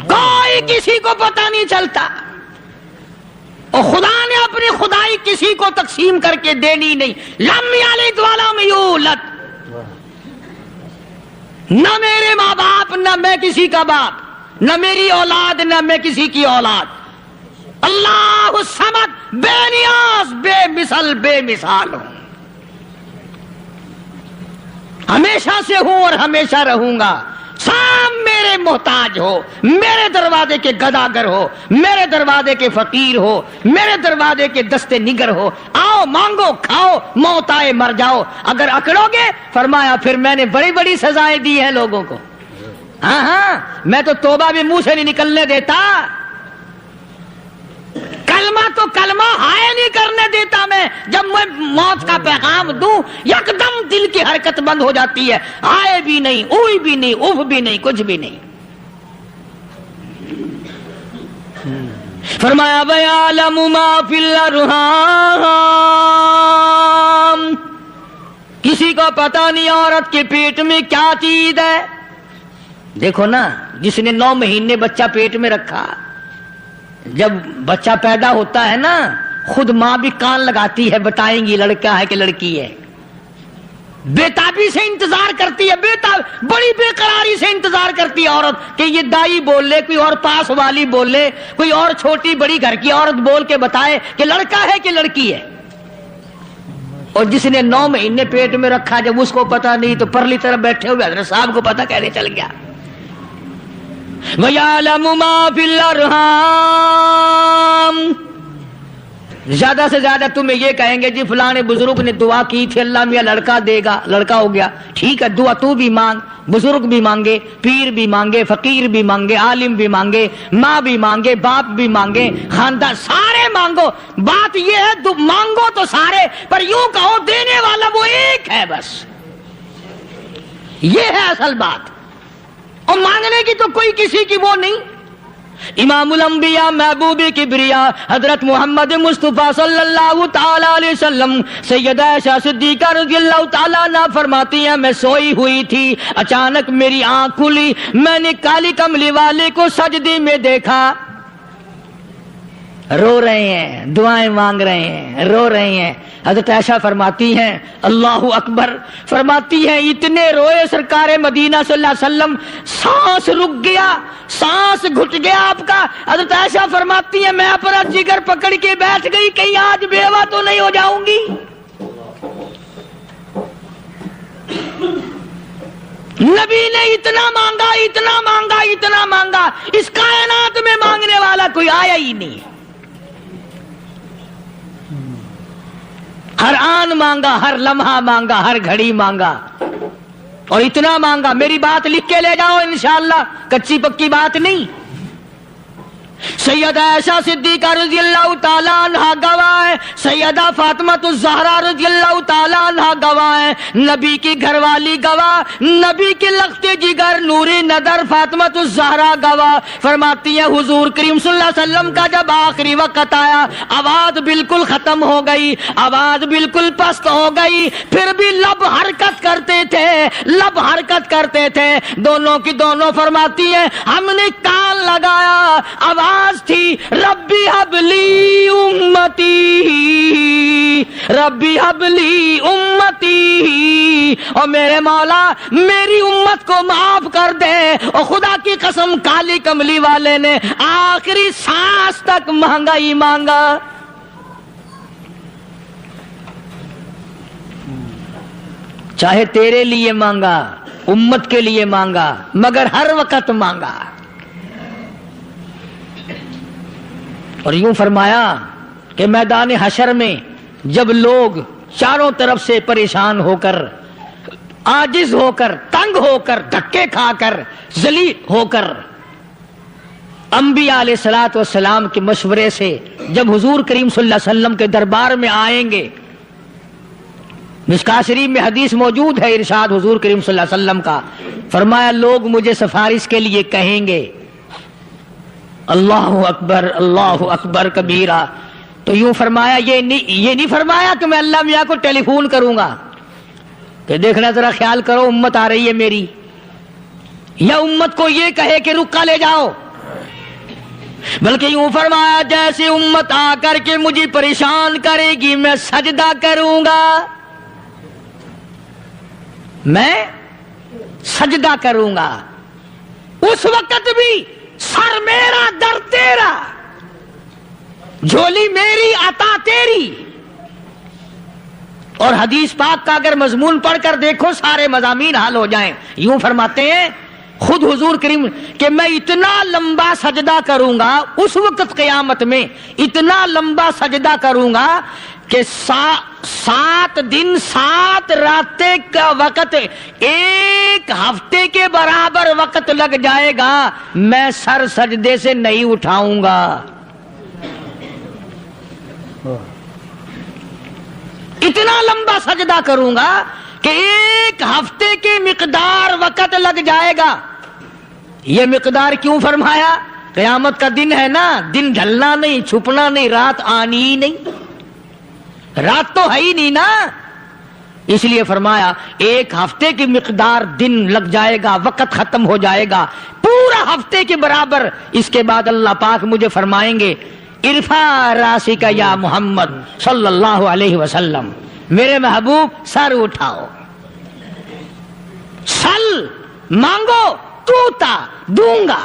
کوئی کسی کو پتا نہیں چلتا. اور خدا نے اپنی خدائی کسی کو تقسیم کر کے دینی نہیں. لم یلد ولم یولد، نہ میرے ماں باپ، نہ میں کسی کا باپ، نہ میری اولاد، نہ میں کسی کی اولاد. اللہ الصمد، بے نیاز، بے مثل، بے مثال ہوں. ہمیشہ سے ہوں اور ہمیشہ رہوں گا. سام میرے محتاج ہو، میرے دروازے کے گداگر ہو، میرے دروازے کے فقیر ہو، میرے دروازے کے دستے نگر ہو. آؤ مانگو کھاؤ، موت آئے مر جاؤ. اگر اکڑو گے فرمایا پھر میں نے بڑی بڑی سزائیں دی ہیں لوگوں کو. ہاں میں تو توبہ بھی منہ سے نہیں نکلنے دیتا. کلمہ تو کلمہ ہائے نہیں کرنے دیتا میں. جب میں موت کا پیغام دوں یکدم دل کی حرکت بند ہو جاتی ہے. ہائے بھی نہیں، اوئی بھی نہیں، اف بھی نہیں، کچھ بھی نہیں. فرمایا وَيَعْلَمُ مَا فِي الْأَرْحَامِ، کسی کو پتا نہیں عورت کے پیٹ میں کیا چیز ہے. دیکھو نا، جس نے 9 مہینے بچہ پیٹ میں رکھا، جب بچہ پیدا ہوتا ہے نا خود ماں بھی کان لگاتی ہے، بتائیں گی لڑکا ہے کہ لڑکی ہے. بےتابی سے انتظار کرتی ہے، بڑی بے قراری سے انتظار کرتی ہے عورت کہ یہ دائی بول لے، کوئی اور پاس والی بول لے، کوئی اور چھوٹی بڑی گھر کی عورت بول کے بتائے کہ لڑکا ہے کہ لڑکی ہے. اور جس نے 9 مہینے پیٹ میں رکھا جب اس کو پتا نہیں تو پرلی طرف بیٹھے ہوئے حضرت صاحب کو پتا کیسے چل گیا. وَيَعْلَمُ مَا فِي الْأَرْحَامِ، زیادہ سے زیادہ تمہیں یہ کہیں گے جی فلاں بزرگ نے دعا کی تھی اللہ میاں لڑکا دے گا، لڑکا ہو گیا. ٹھیک ہے، دعا تو بھی مانگ، بزرگ بھی مانگے، پیر بھی مانگے، فقیر بھی مانگے، عالم بھی مانگے، ماں بھی مانگے، باپ بھی مانگے، خاندان سارے مانگو. بات یہ ہے مانگو تو سارے، پر یوں کہو دینے والا وہ ایک ہے بس. یہ ہے اصل بات. اور مانگنے کی تو کوئی کسی کی وہ نہیں. امام الانبیاء محبوب کبریا حضرت محمد مصطفیٰ صلی اللہ تعالی علیہ وسلم سیدہ عائشہ صدیقہ رضی اللہ تعالیٰ عنہ فرماتی ہیں میں سوئی ہوئی تھی، اچانک میری آنکھ کھلی، میں نے کالی کملی والے کو سجدے میں دیکھا. رو رہے ہیں، دعائیں مانگ رہے ہیں، رو رہے ہیں. حضرت عائشہ فرماتی ہیں اللہ اکبر، فرماتی ہیں اتنے روئے سرکار مدینہ صلی اللہ علیہ وسلم، سانس رک گیا، سانس گھٹ گیا آپ کا. حضرت عائشہ فرماتی ہیں میں اپنا جگر پکڑ کے بیٹھ گئی، کہیں آج بیوہ تو نہیں ہو جاؤں گی. نبی نے اتنا مانگا، اتنا مانگا، اتنا مانگا، اس کائنات میں مانگنے والا کوئی آیا ہی نہیں. ہر آن مانگا، ہر لمحہ مانگا، ہر گھڑی مانگا، اور اتنا مانگا. میری بات لکھ کے لے جاؤ انشاءاللہ، کچی پکی بات نہیں. سیدہ عائشہ صدیقہ رضی اللہ تعالیٰ عنہ گواہ ہے، سیدہ فاطمہ الزہرا رضی اللہ تعالیٰ عنہ گواہ ہے، نبی کی گھر والی گواہ، نبی کے لخت جگر نوری نظر فاطمہ الزہرا گواہ. فرماتی ہیں حضور کریم صلی اللہ علیہ وسلم کا جب آخری وقت آیا آواز بالکل ختم ہو گئی، آواز بالکل پست ہو گئی، پھر بھی لب حرکت کرتے تھے، لب حرکت کرتے تھے، دونوں کی دونوں. فرماتی ہیں ہم نے کان لگایا، آواز تھی ربی حبلی امتی ربی حبلی امتی، اور میرے مولا میری امت کو معاف کر دے۔ اور خدا کی قسم کالی کملی والے نے آخری سانس تک مانگا ہی مانگا۔ چاہے تیرے لیے مانگا، امت کے لیے مانگا، مگر ہر وقت مانگا۔ اور یوں فرمایا کہ میدان حشر میں جب لوگ چاروں طرف سے پریشان ہو کر، عاجز ہو کر، تنگ ہو کر، دھکے کھا کر، ذلیل ہو کر، انبیاء علیہ الصلوۃ والسلام کے مشورے سے جب حضور کریم صلی اللہ علیہ وسلم کے دربار میں آئیں گے، مشکاۃ شریف میں حدیث موجود ہے، ارشاد حضور کریم صلی اللہ علیہ وسلم کا، فرمایا لوگ مجھے سفارش کے لیے کہیں گے اللہ اکبر کبیرہ، تو یوں فرمایا یہ نہیں فرمایا کہ میں اللہ میاں کو ٹیلی فون کروں گا کہ دیکھنا ذرا خیال کرو امت آ رہی ہے میری، یا امت کو یہ کہے کہ رکا لے جاؤ، بلکہ یوں فرمایا جیسے امت آ کر کے مجھے پریشان کرے گی میں سجدہ کروں گا، میں سجدہ کروں گا، اس وقت بھی سر میرا در تیرا، جھولی میری عطا تیری۔ اور حدیث پاک کا اگر مضمون پڑھ کر دیکھو سارے مضامین حل ہو جائیں۔ یوں فرماتے ہیں خود حضور کریم کہ میں اتنا لمبا سجدہ کروں گا اس وقت قیامت میں، اتنا لمبا سجدہ کروں گا کہ 7 دن 7 راتیں کا وقت 1 ہفتے کے برابر وقت لگ جائے گا، میں سر سجدے سے نہیں اٹھاؤں گا۔ اتنا لمبا سجدہ کروں گا کہ 1 ہفتے کی مقدار وقت لگ جائے گا۔ یہ مقدار کیوں فرمایا؟ قیامت کا دن ہے نا، دن ڈھلنا نہیں، چھپنا نہیں، رات آنی ہی نہیں، رات تو ہے ہی نہیں نا، اس لیے فرمایا 1 ہفتے کی مقدار دن لگ جائے گا، وقت ختم ہو جائے گا پورا ہفتے کے برابر۔ اس کے بعد اللہ پاک مجھے فرمائیں گے ارفع راسک یا محمد صلی اللہ علیہ وسلم، میرے محبوب سر اٹھاؤ، سل مانگو توتا دوں گا،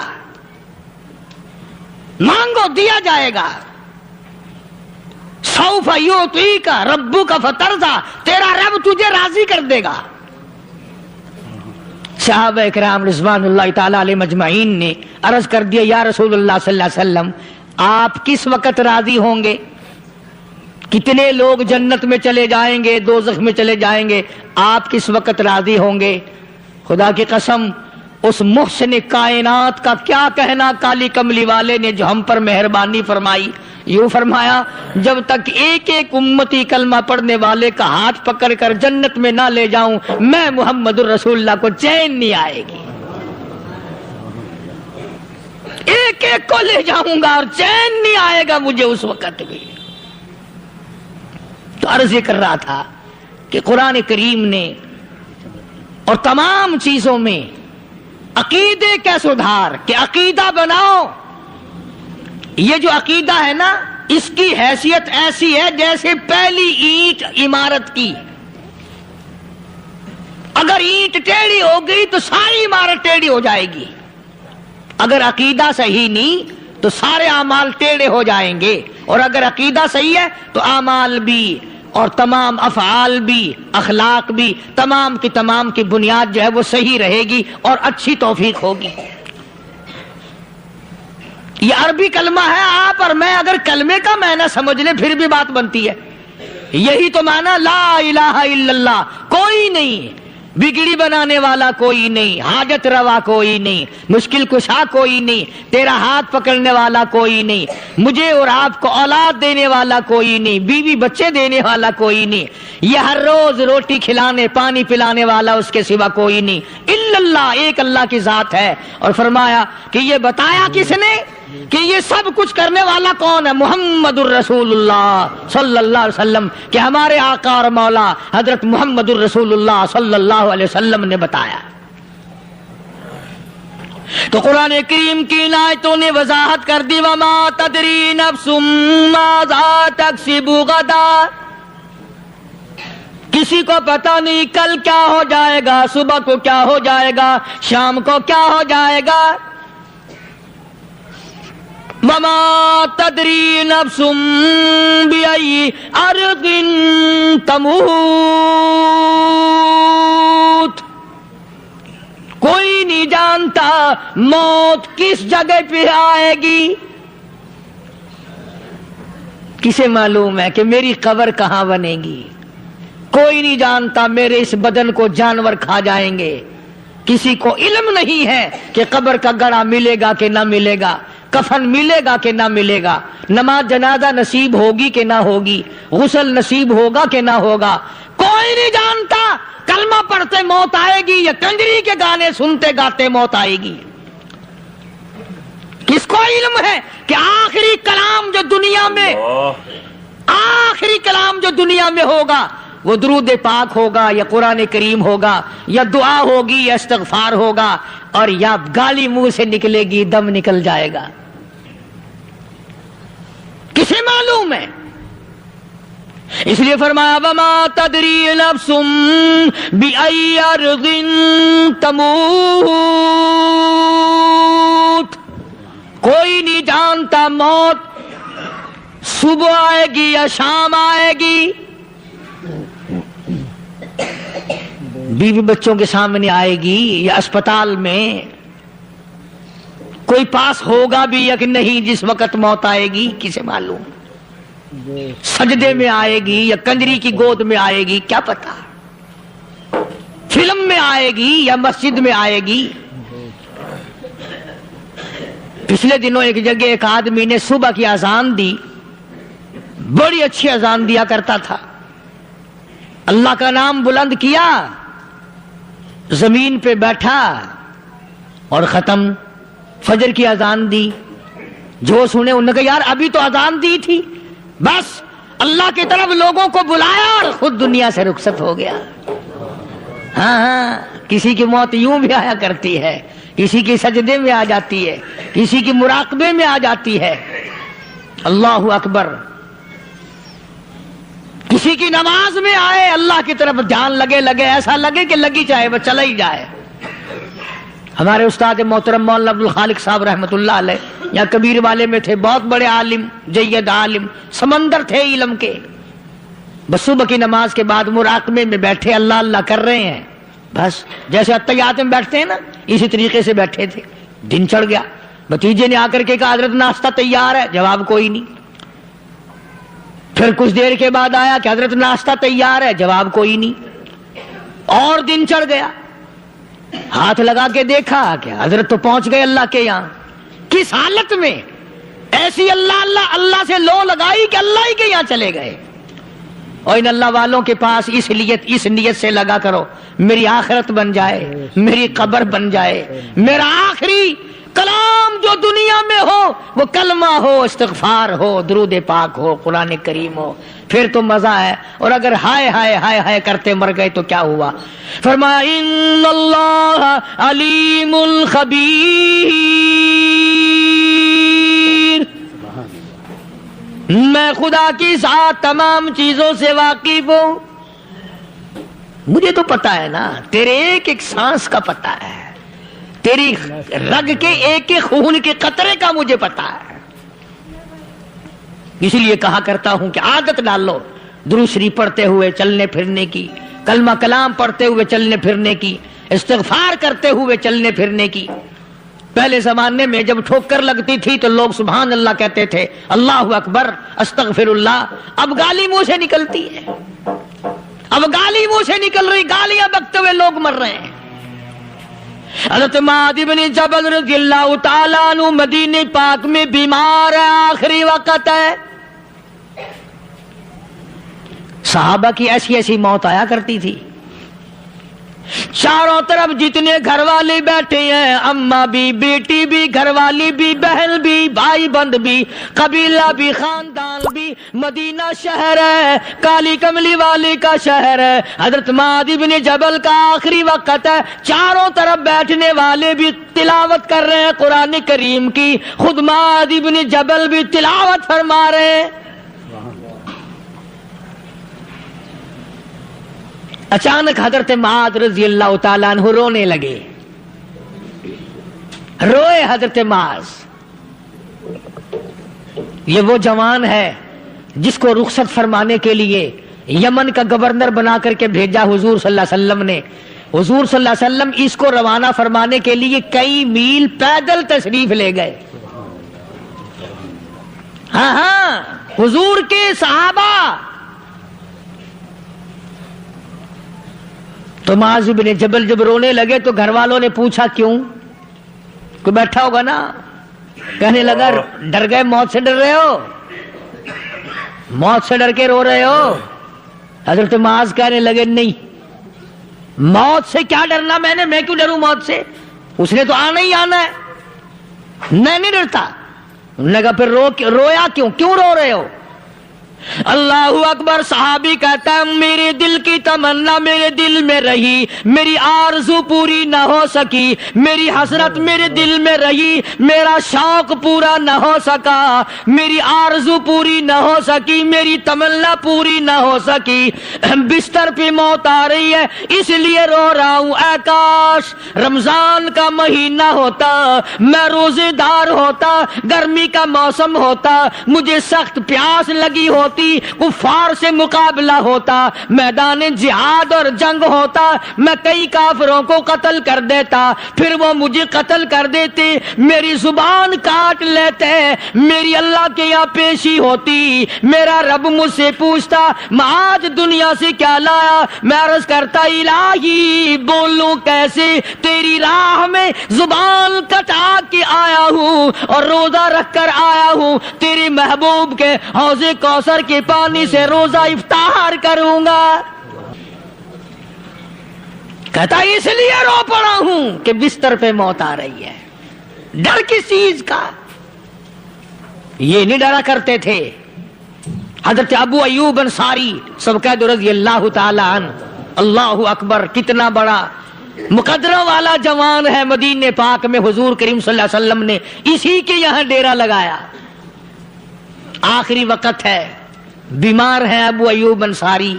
مانگو دیا جائے گا، سوف یعطیک ربک فترضی، تیرا رب تجھے راضی کر دے گا۔ صحابہ کرام رضوان اللہ تعالی علیہ مجمعین نے عرض کر دیا یا رسول اللہ صلی اللہ علیہ وسلم آپ کس وقت راضی ہوں گے؟ کتنے لوگ جنت میں چلے جائیں گے، دوزخ میں چلے جائیں گے، آپ کس وقت راضی ہوں گے؟ خدا کی قسم اس محسن کائنات کا کیا کہنا کالی کملی والے نے جو ہم پر مہربانی فرمائی۔ یوں فرمایا جب تک ایک ایک امتی کلمہ پڑھنے والے کا ہاتھ پکڑ کر جنت میں نہ لے جاؤں میں محمد الرسول اللہ کو چین نہیں آئے گی، ایک ایک کو لے جاؤں گا اور چین نہیں آئے گا مجھے اس وقت بھی۔ تو عرض یہ کر رہا تھا کہ قرآن کریم نے اور تمام چیزوں میں عقیدے کا سدھار کہ عقیدہ بناؤ، یہ جو عقیدہ ہے نا اس کی حیثیت ایسی ہے جیسے پہلی اینٹ عمارت کی، اگر اینٹ ٹیڑھی ہو گئی تو ساری عمارت ٹیڑھی ہو جائے گی، اگر عقیدہ صحیح نہیں تو سارے اعمال ٹیڑھے ہو جائیں گے، اور اگر عقیدہ صحیح ہے تو اعمال بھی اور تمام افعال بھی اخلاق بھی تمام کی بنیاد جو ہے وہ صحیح رہے گی اور اچھی توفیق ہوگی۔ یہ عربی کلمہ ہے، آپ اور میں اگر کلمے کا معنی سمجھ لیں پھر بھی بات بنتی ہے۔ یہی تو معنی لا الہ الا اللہ، کوئی نہیں بگڑی بنانے والا، کوئی نہیں حاجت روا، کوئی نہیں مشکل کشا، کوئی نہیں تیرا ہاتھ پکڑنے والا، کوئی نہیں مجھے اور آپ کو اولاد دینے والا، کوئی نہیں بیوی بچے دینے والا، کوئی نہیں یہ ہر روز روٹی کھلانے پانی پلانے والا اس کے سوا کوئی نہیں، الا اللہ، ایک اللہ کی ذات ہے۔ اور فرمایا کہ یہ بتایا کس نے کہ یہ سب کچھ کرنے والا کون ہے؟ محمد الرسول اللہ صلی اللہ علیہ وسلم، کہ ہمارے آقا اور مولا حضرت محمد الرسول اللہ صلی اللہ علیہ وسلم نے بتایا۔ تو قرآن کریم کی ان آیتوں نے وضاحت کر دی وما تدری نفس ماذا تکسب غدا، کسی کو پتا نہیں کل کیا ہو جائے گا، صبح کو کیا ہو جائے گا، شام کو کیا ہو جائے گا. وما تدری نفس بأي أرض تموت. کوئی نہیں جانتا موت کس جگہ پہ آئے گی. کسے معلوم ہے کہ میری قبر کہاں بنے گی؟ کوئی نہیں جانتا میرے اس بدن کو جانور کھا جائیں گے. کسی کو علم نہیں ہے کہ قبر کا گڑھا ملے گا کہ نہ ملے گا، کفن ملے گا کہ نہ ملے گا، نماز جنازہ نصیب ہوگی کہ نہ ہوگی، غسل نصیب ہوگا کہ نہ ہوگا. کوئی نہیں جانتا کلمہ پڑھتے موت آئے گی یا کنجری کے گانے سنتے گاتے موت آئے گی. کس کو علم ہے کہ آخری کلام جو دنیا میں ہوگا وہ درود پاک ہوگا یا قرآن کریم ہوگا یا دعا ہوگی یا استغفار ہوگا، اور یا گالی منہ سے نکلے گی، دم نکل جائے گا. کسے معلوم ہے؟ اس لیے فرمایا وما تدری نفس بأي أرض تموت. کوئی نہیں جانتا موت صبح آئے گی یا شام آئے گی. بیوی بچوں کے سامنے آئے گی یا اسپتال میں، کوئی پاس ہوگا بھی یا کہ نہیں جس وقت موت آئے گی کسے معلوم. سجدے میں آئے گی یا کنجری کی گود میں آئے گی کیا پتا. فلم میں آئے گی یا مسجد میں آئے گی. پچھلے دنوں ایک جگہ ایک آدمی نے صبح کی اذان دی، بڑی اچھی اذان دیا کرتا تھا، اللہ کا نام بلند کیا، زمین پہ بیٹھا اور ختم. فجر کی اذان دی، جو سنے انہوں نے کہا یار ابھی تو اذان دی تھی. بس اللہ کی طرف لوگوں کو بلایا اور خود دنیا سے رخصت ہو گیا. ہاں کسی کی موت یوں بھی آیا کرتی ہے، کسی کی سجدے میں آ جاتی ہے، کسی کی مراقبے میں آ جاتی ہے. اللہ اکبر. کسی کی نماز میں آئے، اللہ کی طرف دھیان لگے ایسا لگے کہ لگی چاہے وہ چلا ہی جائے. ہمارے استاد محترم مولانا عبد الخالق صاحب رحمۃ اللہ علیہ یا کبیر والے میں تھے، بہت بڑے عالم، جید عالم، سمندر تھے علم کے. بس صبح کی نماز کے بعد مراقبے میں بیٹھے اللہ اللہ کر رہے ہیں، بس جیسے اتحیات میں بیٹھتے ہیں نا اسی طریقے سے بیٹھے تھے. دن چڑھ گیا. بھتیجے نے آ کر کے کہا حضرت ناشتہ تیار ہے، جواب کوئی نہیں. پھر کچھ دیر کے بعد آیا کہ حضرت ناشتہ تیار ہے، جواب کوئی نہیں. اور دن چڑھ گیا. ہاتھ لگا کے دیکھا کہ حضرت تو پہنچ گئے اللہ کے یہاں. کس حالت میں؟ ایسی اللہ اللہ اللہ سے لو لگائی کہ اللہ ہی کے یہاں چلے گئے. اور ان اللہ والوں کے پاس اس نیت سے لگا کرو میری آخرت بن جائے، میری قبر بن جائے، میرا آخری کلام جو دنیا میں ہو وہ کلمہ ہو، استغفار ہو، درود پاک ہو، قرآن کریم ہو، پھر تو مزہ ہے. اور اگر ہائے ہائے ہائے ہائے کرتے مر گئے تو کیا ہوا؟ فرمایا ان اللہ علیم الخبیر. میں خدا کی ذات تمام چیزوں سے واقف ہوں. مجھے تو پتا ہے نا، تیرے ایک ایک سانس کا پتا ہے، تیری رگ کے ایک ایک خون کے قطرے کا مجھے پتا ہے. اس لیے کہا کرتا ہوں کہ عادت ڈال لو درود شریف پڑھتے ہوئے چلنے پھرنے کی، کلمہ کلام پڑھتے ہوئے چلنے پھرنے کی، استغفار کرتے ہوئے چلنے پھرنے کی. پہلے زمانے میں جب ٹھوکر لگتی تھی تو لوگ سبحان اللہ کہتے تھے، اللہ اکبر، استغفر اللہ. اب گالی منہ سے نکلتی ہے، اب گالی منہ سے نکل رہی، گالیاں بکتے ہوئے لوگ مر رہے ہیں. حضرت معاذ بن جبل رضی اللہ تعالیٰ عنہ مدینے پاک میں بیمار ہے، آخری وقت ہے. صحابہ کی ایسی ایسی موت آیا کرتی تھی. چاروں طرف جتنے گھر والے بیٹھے ہیں، اماں بھی، بیٹی بھی، گھر والی بھی، بہن بھی، بھائی بند بھی، قبیلہ بھی، خاندان بھی. مدینہ شہر ہے، کالی کملی والے کا شہر ہے. حضرت معاذ بن جبل کا آخری وقت ہے. چاروں طرف بیٹھنے والے بھی تلاوت کر رہے ہیں قرآن کریم کی، خود معاذ بن جبل بھی تلاوت فرما رہے ہیں. اچانک حضرت معاذ رضی اللہ تعالیٰ عنہ رونے لگے. روئے حضرت معاذ. یہ وہ جوان ہے جس کو رخصت فرمانے کے لیے یمن کا گورنر بنا کر کے بھیجا حضور صلی اللہ علیہ وسلم نے. حضور صلی اللہ علیہ وسلم اس کو روانہ فرمانے کے لیے کئی میل پیدل تشریف لے گئے. ہاں حضور کے صحابہ. تو معاذ بن جبل جب رونے لگے تو گھر والوں نے پوچھا کیوں؟ کوئی بیٹھا ہوگا نا. کہنے لگا ڈر گئے؟ موت سے ڈر رہے ہو؟ موت سے ڈر کے رو رہے ہو؟ حضرت معاذ کہنے لگے نہیں، موت سے کیا ڈرنا، میں کیوں ڈروں موت سے؟ اس نے تو آنا ہی آنا ہے، میں نہیں ڈرتا. انہوں نے کہا پھر رویا کیوں رو رہے ہو؟ اللہ اکبر. صحابی کہتا ہے میرے دل کی تمنا میرے دل میں رہی، میری آرزو پوری نہ ہو سکی، میری حسرت میرے دل میں رہی، میرا شوق پورا نہ ہو سکا، میری آرزو پوری نہ ہو سکی، میری تمنا پوری نہ ہو سکی. بستر پہ موت آ رہی ہے اس لیے رو رہا ہوں. اے کاش رمضان کا مہینہ ہوتا، میں روزے دار ہوتا، گرمی کا موسم ہوتا، مجھے سخت پیاس لگی ہوتی، کفار سے مقابلہ ہوتا، میدان جہاد اور جنگ ہوتا، میں کئی کافروں کو قتل کر دیتا، پھر وہ مجھے قتل کر دیتے، میری زبان کاٹ لیتے، میری اللہ کے یہاں پیشی ہوتی، میرا رب مجھ سے پوچھتا معاذ دنیا سے کیا لایا؟ میں عرض کرتا الہی بولوں کیسے، تیری راہ میں زبان کٹا کے آیا ہوں اور روزہ رکھ کر آیا ہوں، تیرے محبوب کے حوض کوثر کے پانی سے روزہ افطار کروں گا. کہتا اس لیے رو پڑا ہوں کہ بستر پہ موت آ رہی ہے. ڈر کس چیز کا؟ یہ نہیں ڈرا کرتے تھے. حضرت ابو ایوب انصاری سب کہہ دو رضی اللہ تعالی عنہ. اللہ اکبر. کتنا بڑا مقدرہ والا جوان ہے. مدینے پاک میں حضور کریم صلی اللہ علیہ وسلم نے اسی کے یہاں ڈیرا لگایا. آخری وقت ہے، بیمار ہے ابو ایوب انصاری.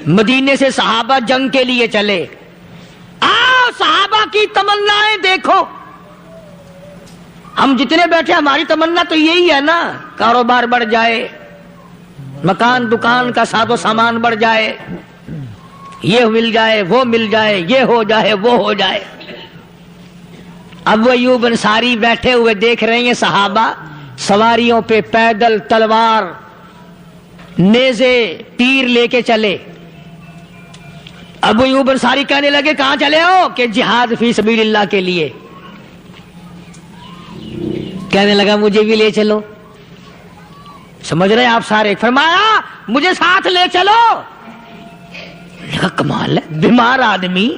مدینے سے صحابہ جنگ کے لیے چلے. آؤ صحابہ کی تمنائیں دیکھو. ہم جتنے بیٹھے ہماری تمنا تو یہی ہے نا، کاروبار بڑھ جائے، مکان دکان کا ساز و سامان بڑھ جائے، یہ مل جائے وہ مل جائے، یہ ہو جائے وہ ہو جائے. ابو ایوب انصاری بیٹھے ہوئے دیکھ رہے ہیں صحابہ سواریوں پہ پیدل تلوار نیزے تیر لے کے چلے. ابو ایوب انصاری کہنے لگے کہاں چلے ہو؟ کہ جہاد فی سبیل اللہ کے لیے. کہنے لگا مجھے بھی لے چلو. سمجھ رہے آپ سارے؟ فرمایا مجھے ساتھ لے چلو. کمال ہے، بیمار آدمی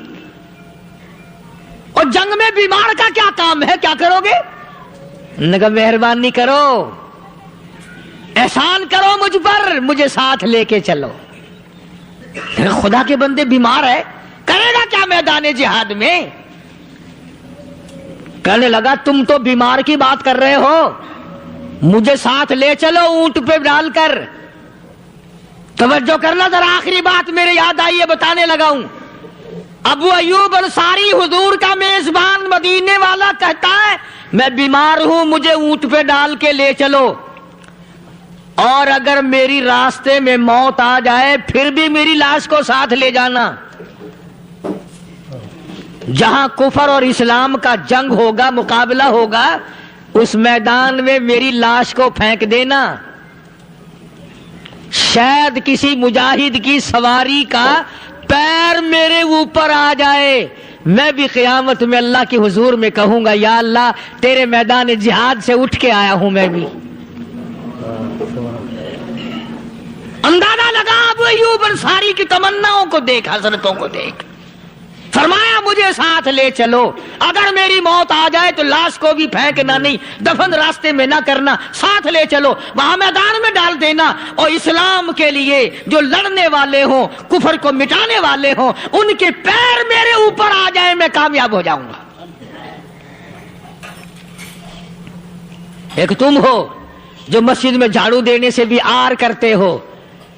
اور جنگ میں بیمار کا کیا کام ہے، کیا کرو گے؟ نے کہا مہربانی کرو، احسان کرو مجھ پر، مجھے ساتھ لے کے چلو. خدا کے بندے بیمار ہے، کرے گا کیا میدان جہاد میں؟ کہنے لگا تم تو بیمار کی بات کر رہے ہو، مجھے ساتھ لے چلو اونٹ پہ ڈال کر. توجہ کرنا ذرا، آخری بات میرے یاد آئی ہے بتانے لگا ہوں. ابو ایوب انصاری حضور کا میزبان مدینے والا کہتا ہے میں بیمار ہوں، مجھے اونٹ پہ ڈال کے لے چلو، اور اگر میری راستے میں موت آ جائے پھر بھی میری لاش کو ساتھ لے جانا. جہاں کفر اور اسلام کا جنگ ہوگا، مقابلہ ہوگا، اس میدان میں میری لاش کو پھینک دینا. شاید کسی مجاہد کی سواری کا پیر میرے اوپر آ جائے، میں بھی قیامت میں اللہ کے حضور میں کہوں گا یا اللہ تیرے میدان جہاد سے اٹھ کے آیا ہوں میں بھی. اندازہ لگا ابو ایوب انصاری کی تمناؤں کو دیکھ، حضرتوں کو دیکھ. فرمایا مجھے ساتھ لے چلو، اگر میری موت آ جائے تو لاش کو بھی پھینکنا نہیں، دفن راستے میں نہ کرنا، ساتھ لے چلو، وہاں میدان میں ڈال دینا، اور اسلام کے لیے جو لڑنے والے ہوں، کفر کو مٹانے والے ہوں، ان کے پیر میرے اوپر آ جائے میں کامیاب ہو جاؤں گا. ایک تم ہو جو مسجد میں جھاڑو دینے سے بھی آر کرتے ہو،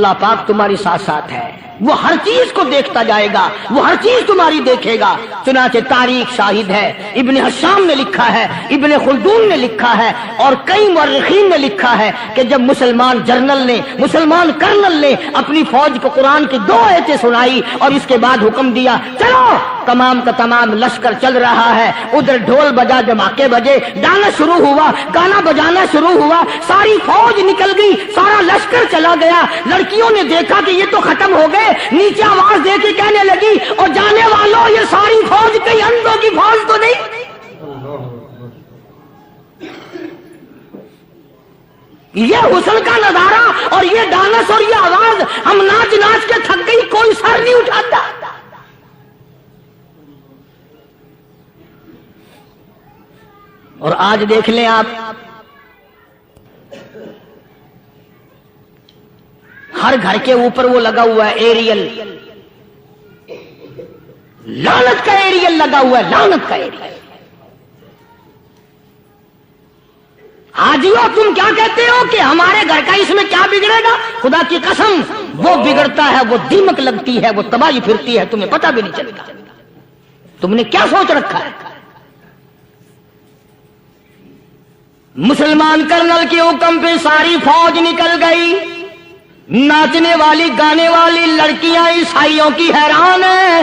اللہ پاک تمہاری ساتھ ساتھ ہے، وہ ہر چیز کو دیکھتا جائے گا، وہ ہر چیز تمہاری دیکھے گا۔ چنانچہ تاریخ شاہد ہے، ابن حشام نے لکھا ہے، ابن خلدون نے لکھا ہے، اور کئی مورخین نے لکھا ہے کہ جب مسلمان جرنل نے، مسلمان کرنل نے اپنی فوج کو قرآن کی 2 آیتیں سنائی اور اس کے بعد حکم دیا چلو، تمام کا تمام لشکر چل رہا ہے، ادھر ڈھول بجا، دھماکے بجے، گانا شروع ہوا، گانا بجانا شروع ہوا، ساری فوج نکل گئی، سارا لشکر چلا گیا۔ لڑکیوں نے دیکھا کہ یہ تو ختم ہو گئے، نیچے آواز دے کے کہنے لگی اور جانے والوں یہ ساری فوج کئی اندھوں کی فوج تو نہیں؟ یہ حسن کا نظارہ اور یہ ڈانس اور یہ آواز، ہم ناچ ناچ کے تھک گئی، کوئی سر نہیں اٹھاتا۔ اور آج دیکھ لیں آپ، ہر گھر کے اوپر وہ لگا ہوا ہے ایریل، لعنت کا ایریل لگا ہوا ہے، لعنت کا ایریل۔ حاجیو تم کیا کہتے ہو کہ ہمارے گھر کا اس میں کیا بگڑے گا؟ خدا کی قسم وہ بگڑتا ہے، وہ دیمک لگتی ہے، وہ تباہی پھرتی ہے، تمہیں پتہ بھی نہیں چلتا۔ تم نے کیا سوچ رکھا ہے؟ مسلمان کرنل کے حکم پہ ساری فوج نکل گئی، ناچنے والی گانے والی لڑکیاں عیسائیوں کی حیران ہیں،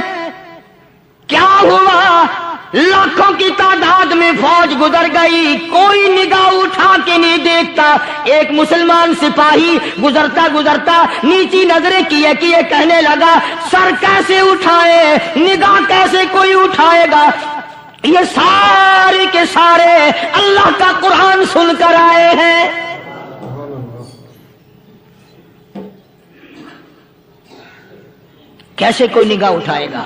کیا ہوا؟ لاکھوں کی تعداد میں فوج گزر گئی، کوئی نگاہ اٹھا کے نہیں دیکھتا۔ ایک مسلمان سپاہی گزرتا گزرتا نیچی نظریں کیے کیے کہنے لگا سر کیسے اٹھائے، نگاہ کیسے کوئی اٹھائے گا؟ یہ سارے کے سارے اللہ کا قرآن سن کر آئے ہیں۔ کیسے کوئی نگاہ اٹھائے گا؟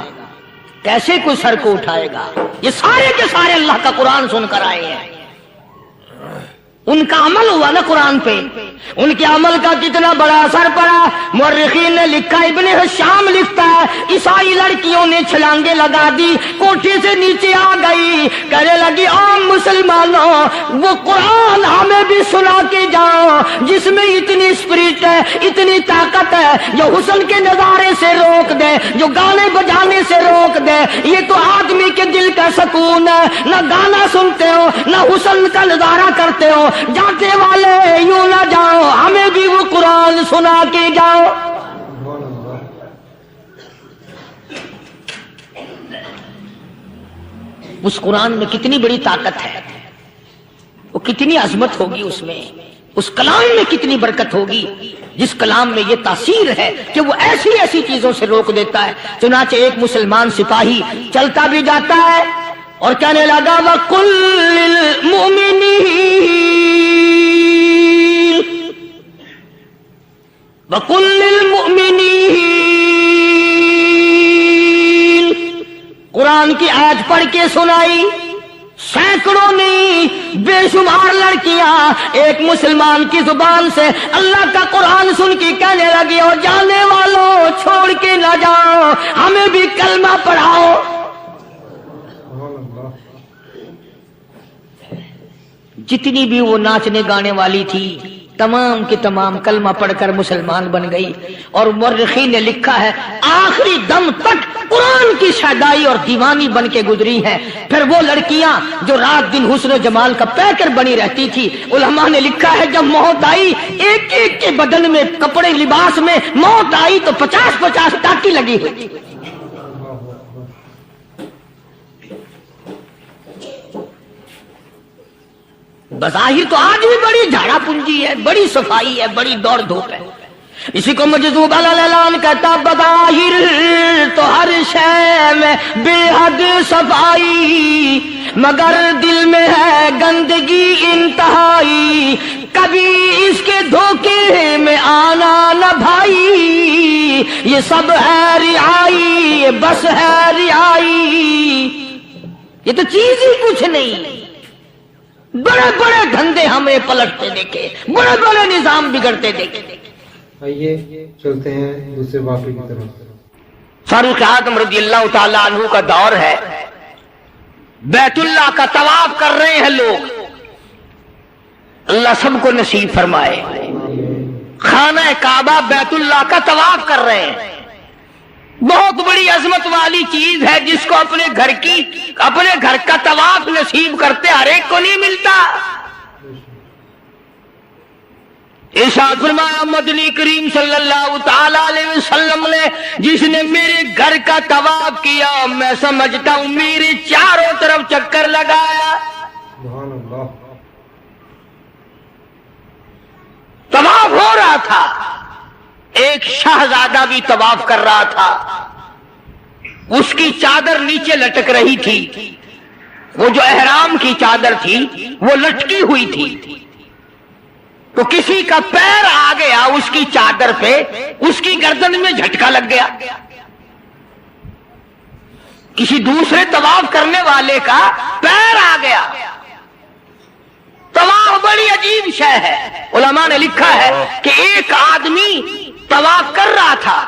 کیسے کوئی سر کو اٹھائے گا؟ یہ سارے کے سارے اللہ کا قرآن سن کر آئے ہیں۔ ان کا عمل ہوا نا قرآن پہ، ان کے عمل کا کتنا بڑا اثر پڑا۔ مورخین نے لکھا، ابن حشام لکھتا ہے عیسائی لڑکیوں نے چھلانگیں لگا دی، کوٹھی سے نیچے آ گئی، کہنے لگی عام مسلمانوں وہ قرآن ہمیں بھی سنا کے جاؤ جس میں اتنی اسپرٹ ہے، اتنی طاقت ہے، جو حسن کے نظارے سے روک دے، جو گانے بجانے سے روک دے۔ یہ تو آدمی کے دل کا سکون ہے، نہ گانا سنتے ہو نہ حسن کا نظارہ کرتے ہو، جاتے والے یوں نہ جاؤ، ہمیں بھی وہ قرآن سنا کے جاؤ۔ اس قرآن میں کتنی بڑی طاقت ہے، وہ کتنی عظمت ہوگی اس میں، اس کلام میں کتنی برکت ہوگی، جس کلام میں یہ تاثیر ہے کہ وہ ایسی ایسی چیزوں سے روک دیتا ہے۔ چنانچہ ایک مسلمان سپاہی چلتا بھی جاتا ہے اور کہنے لگا وَقُلْ لِلْمُؤْمِنِينَ قرآن کی آیت پڑھ کے سنائی، سینکڑوں نہیں بے شمار لڑکیاں ایک مسلمان کی زبان سے اللہ کا قرآن سن کے کہنے لگی اور جانے والوں چھوڑ کے نہ جاؤ، ہمیں بھی کلمہ پڑھاؤ۔ جتنی بھی وہ ناچنے گانے والی تھی تمام کی تمام کلمہ پڑھ کر مسلمان بن گئی، اور مورخین نے لکھا ہے آخری دم تک قرآن کی شیدائی اور دیوانی بن کے گزری ہے۔ پھر وہ لڑکیاں جو رات دن حسن و جمال کا پیکر بنی رہتی تھی، علماء نے لکھا ہے جب موت آئی ایک ایک کے بدن میں کپڑے لباس میں موت آئی تو 50-50 ٹاکی لگی ہوئی تھی۔ بظاہر تو آج بھی بڑی جھاڑا پونجی ہے، بڑی صفائی ہے، بڑی دوڑ دھوپ ہے، اسی کو مجذوب الالان کہتا بظاہر تو ہر شے میں بے حد صفائی، مگر دل میں ہے گندگی انتہائی، کبھی اس کے دھوکے میں آنا نہ بھائی، یہ سب ہے رعائی، بس ہے رعائی، یہ تو چیز ہی کچھ نہیں۔ بڑے بڑے دھندے ہمیں پلٹتے دیکھے، بڑے بڑے نظام بگڑتے دیکھے۔ آئیے چلتے ہیں دوسرے واقعے کی طرف۔ فاروق اعظم رضی اللہ تعالی عنہ کا دور ہے، بیت اللہ کا طواف کر رہے ہیں لوگ، اللہ سب کو نصیب فرمائے۔ خانہ کعبہ بیت اللہ کا طواف کر رہے ہیں. بہت بڑی عظمت والی چیز ہے جس کو اپنے گھر کا طواف نصیب کرتے ہر ایک کو نہیں ملتا. ارشاد فرمایا مدنی کریم صلی اللہ تعالی علیہ وسلم نے جس نے میرے گھر کا طواف کیا میں سمجھتا ہوں میرے چاروں طرف چکر لگایا. سبحان اللہ. طواف ہو رہا تھا. ایک شہزادہ بھی طواف کر رہا تھا. اس کی چادر نیچے لٹک رہی تھی. وہ جو احرام کی چادر تھی وہ لٹکی ہوئی تھی. تو کسی کا پیر آ گیا اس کی چادر پہ, اس کی گردن میں جھٹکا لگ گیا. کسی دوسرے طواف کرنے والے کا پیر آ گیا. طواف بڑی عجیب شے ہے. علماء نے لکھا ہے کہ ایک آدمی طواف کر رہا تھا,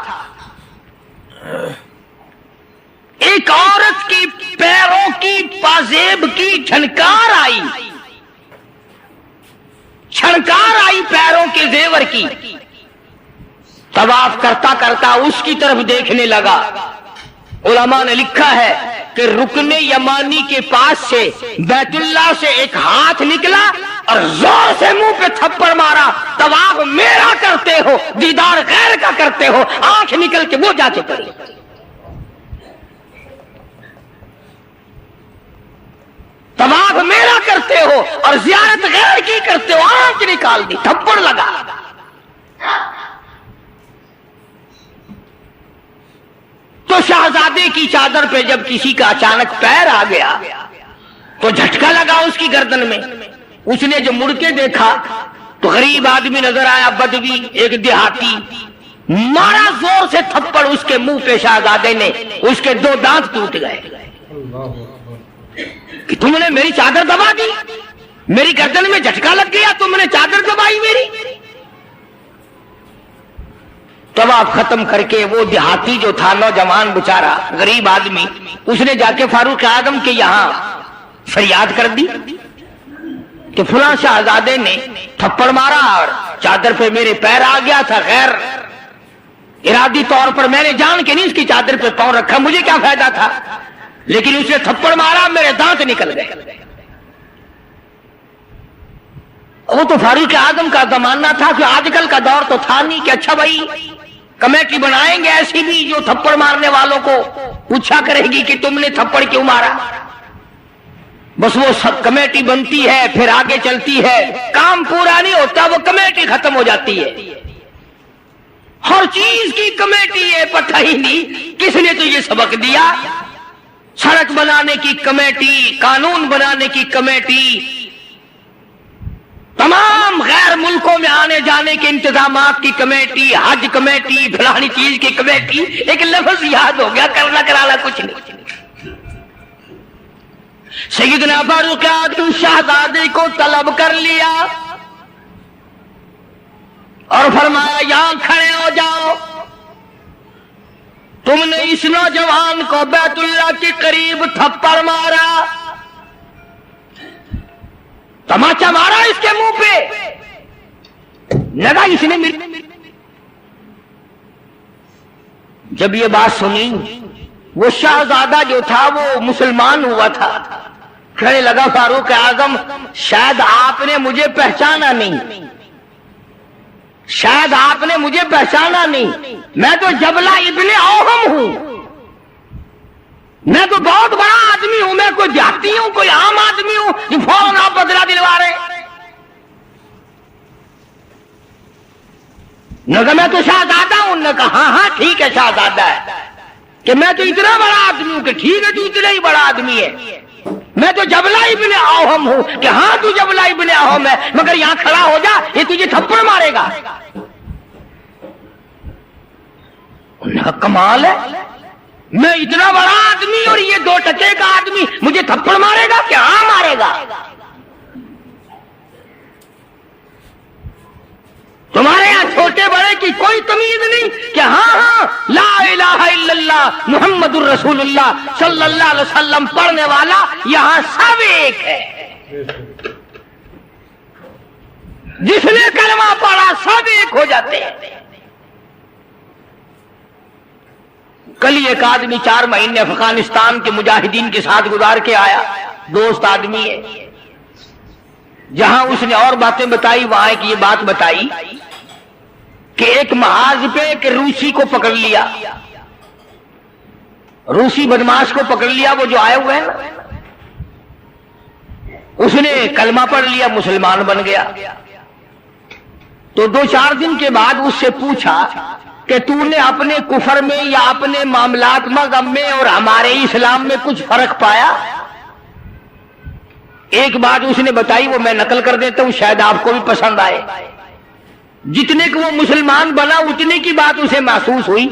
ایک عورت کی پیروں کی پازیب کی چھنکار آئی پیروں کے زیور کی. طواف کرتا کرتا اس کی طرف دیکھنے لگا. علماء نے لکھا ہے کہ رکن یمانی کے پاس سے بیت اللہ سے ایک ہاتھ نکلا اور زور سے منہ پہ تھپڑ مارا. طواف میرا کرتے ہو, دیدار غیر کا کرتے ہو. آنکھ نکل کے وہ جا کے پڑی. طواف میرا کرتے ہو اور زیارت غیر کی کرتے ہو. آنکھ نکال دی, تھپڑ لگا. تو شہزادے کی چادر پہ جب کسی کا اچانک پیر آ گیا تو جھٹکا لگا اس کی گردن میں. اس نے جو مڑ کے دیکھا تو غریب آدمی نظر آیا, بدوی, ایک دیہاتی. مارا زور سے تھپڑ اس کے منہ پہ شہزادے نے. اس کے 2 دانت ٹوٹ گئے. کہ تم نے میری چادر دبا دی, میری گردن میں جھٹکا لگ گیا, تم نے چادر دبائی میری. طواف ختم کر کے وہ دیہاتی جو تھا, نوجوان بیچارہ غریب آدمی, اس نے جا کے فاروق اعظم کے یہاں فریاد کر دی کہ فلاں شہزادے نے تھپڑ مارا اور چادر پہ میرے پیر آ گیا تھا. غیر ارادی طور پر میں نے جان کے نہیں اس کی چادر پہ پاؤں رکھا, مجھے کیا فائدہ تھا, لیکن اس نے تھپڑ مارا, میرے دانت نکل گئے. وہ تو فاروق اعظم کا زمانہ تھا کہ آج کل کا دور تو تھا نہیں کہ اچھا بھائی کمیٹی بنائیں گے ایسی بھی جو تھپڑ مارنے والوں کو پوچھا کرے گی کہ تم نے تھپڑ کیوں مارا. بس وہ سب کمیٹی بنتی ہے, پھر آگے چلتی ہے, کام پورا نہیں ہوتا, وہ کمیٹی ختم ہو جاتی ہے. ہر چیز کی کمیٹی ہے, پتہ ہی نہیں کس نے تو یہ سبق دیا. سڑک بنانے کی کمیٹی, قانون بنانے کی کمیٹی, تمام غیر ملکوں میں آنے جانے کے انتظامات کی کمیٹی, حج کمیٹی, فلانی چیز کی کمیٹی. ایک لفظ یاد ہو گیا, کرنا کرانا کچھ نہیں. سیدنا فاروق اعظم شہزادے کو طلب کر لیا اور فرمایا یہاں کھڑے ہو جاؤ. تم نے اس نوجوان کو بیت اللہ کے قریب تھپڑ مارا, تماچا مارا اس کے منہ پہ, لگا اس نے جب یہ بات سنی وہ شہزادہ جو تھا وہ مسلمان ہوا تھا. کہنے لگا فاروق اعظم شاید آپ نے مجھے پہچانا نہیں, شاید آپ نے مجھے پہچانا نہیں. میں تو جبلہ ابن اوہم ہوں, میں تو بہت بڑا آدمی ہوں, میں کوئی دیہاتی ہوں, کوئی عام آدمی ہوں جو فوراً آپ بدلہ دلوا رہے ہیں. نہ کہ میں تو شہزادہ ہوں. نے کہا ہاں ٹھیک ہے شہزادہ ہے, کہ میں تو اتنا بڑا آدمی ہوں. کہ ٹھیک ہے تو اتنا ہی بڑا آدمی ہے. میں تو جبلہ ابن اوہم ہوں. کہ ہاں تو جبلہ ابن اوہم ہے, مگر یہاں کھڑا ہو جا, یہ تجھے تھپڑ مارے گا. کمال ہے, میں اتنا بڑا آدمی اور یہ 2 ٹکے کا آدمی مجھے تھپڑ مارے گا. کہ ہاں مارے گا. تمہارے یہاں چھوٹے بڑے کی کوئی تمیز نہیں کہ ہاں لا الہ الا اللہ محمد الرسول اللہ صلی اللہ علیہ وسلم پڑھنے والا یہاں سب ایک ہے. جس نے کلمہ پڑھا سب ایک ہو جاتے ہیں۔ کل ہی ایک آدمی 4 مہینے افغانستان کے مجاہدین کے ساتھ گزار کے آیا، دوست آدمی ہے۔ جہاں اس نے اور باتیں بتائی وہاں ایک یہ بات بتائی کہ ایک محاذ پہ ایک روسی کو پکڑ لیا، روسی بدماش کو پکڑ لیا، وہ جو آئے ہوئے ہیں نا، اس نے کلمہ پڑھ لیا، مسلمان بن گیا۔ تو 2-4 دن کے بعد اس سے پوچھا کہ تو نے اپنے کفر میں یا اپنے معاملات مذہب میں اور ہمارے اسلام میں کچھ فرق پایا؟ ایک بات اس نے بتائی، وہ میں نقل کر دیتا ہوں، شاید آپ کو بھی پسند آئے۔ جتنے کو وہ مسلمان بنا اتنے کی بات اسے محسوس ہوئی،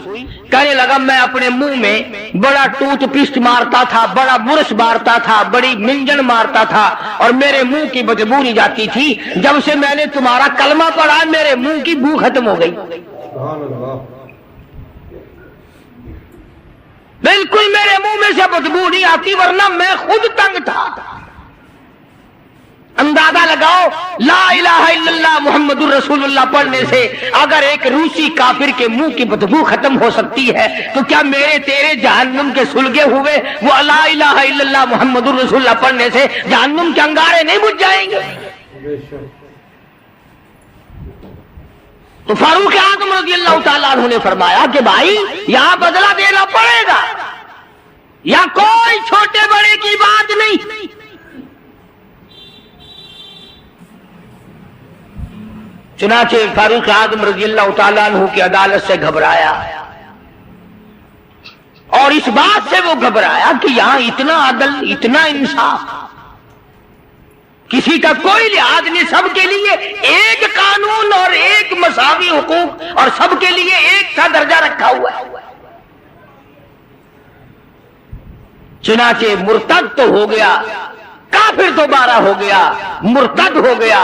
کہنے لگا میں اپنے منہ میں بڑا ٹوتھ پیسٹ مارتا تھا، بڑا برش مارتا تھا، بڑی منجن مارتا تھا، اور میرے منہ کی بدبو نہیں جاتی تھی۔ جب سے میں نے تمہارا کلمہ پڑھا میرے منہ کی بو ختم ہو گئی۔ بالکل میرے منہ میں سے بدبو نہیں آتی، ورنہ میں خود تنگ تھا۔ اندازہ لگاؤ، لا الہ الا اللہ محمد الرسول اللہ پڑھنے سے اگر ایک روسی کافر کے منہ کی بدبو ختم ہو سکتی ہے تو کیا میرے تیرے جہنم کے سلگے ہوئے وہ لا الہ الا اللہ محمد الرسول اللہ پڑھنے سے جہنم کے انگارے نہیں بجھ جائیں گے؟ تو فاروق اعظم رضی اللہ تعالیٰ عنہ نے فرمایا کہ بھائی یہاں بدلہ دینا پڑے گا، یا کوئی چھوٹے بڑے کی بات نہیں۔ چنانچہ فاروق اعظم رضی اللہ تعالیٰ عنہ کی عدالت سے گھبرایا، اور اس بات سے وہ گھبرایا کہ یہاں اتنا عدل، اتنا انصاف، کسی کا کوئی لحاظ نہیں، سب کے لیے ایک قانون اور ایک مساوی حقوق، اور سب کے لیے ایک سا درجہ رکھا ہوا ہے۔ چنانچہ مرتد تو ہو گیا، کافر دوبارہ ہو گیا، مرتد ہو گیا،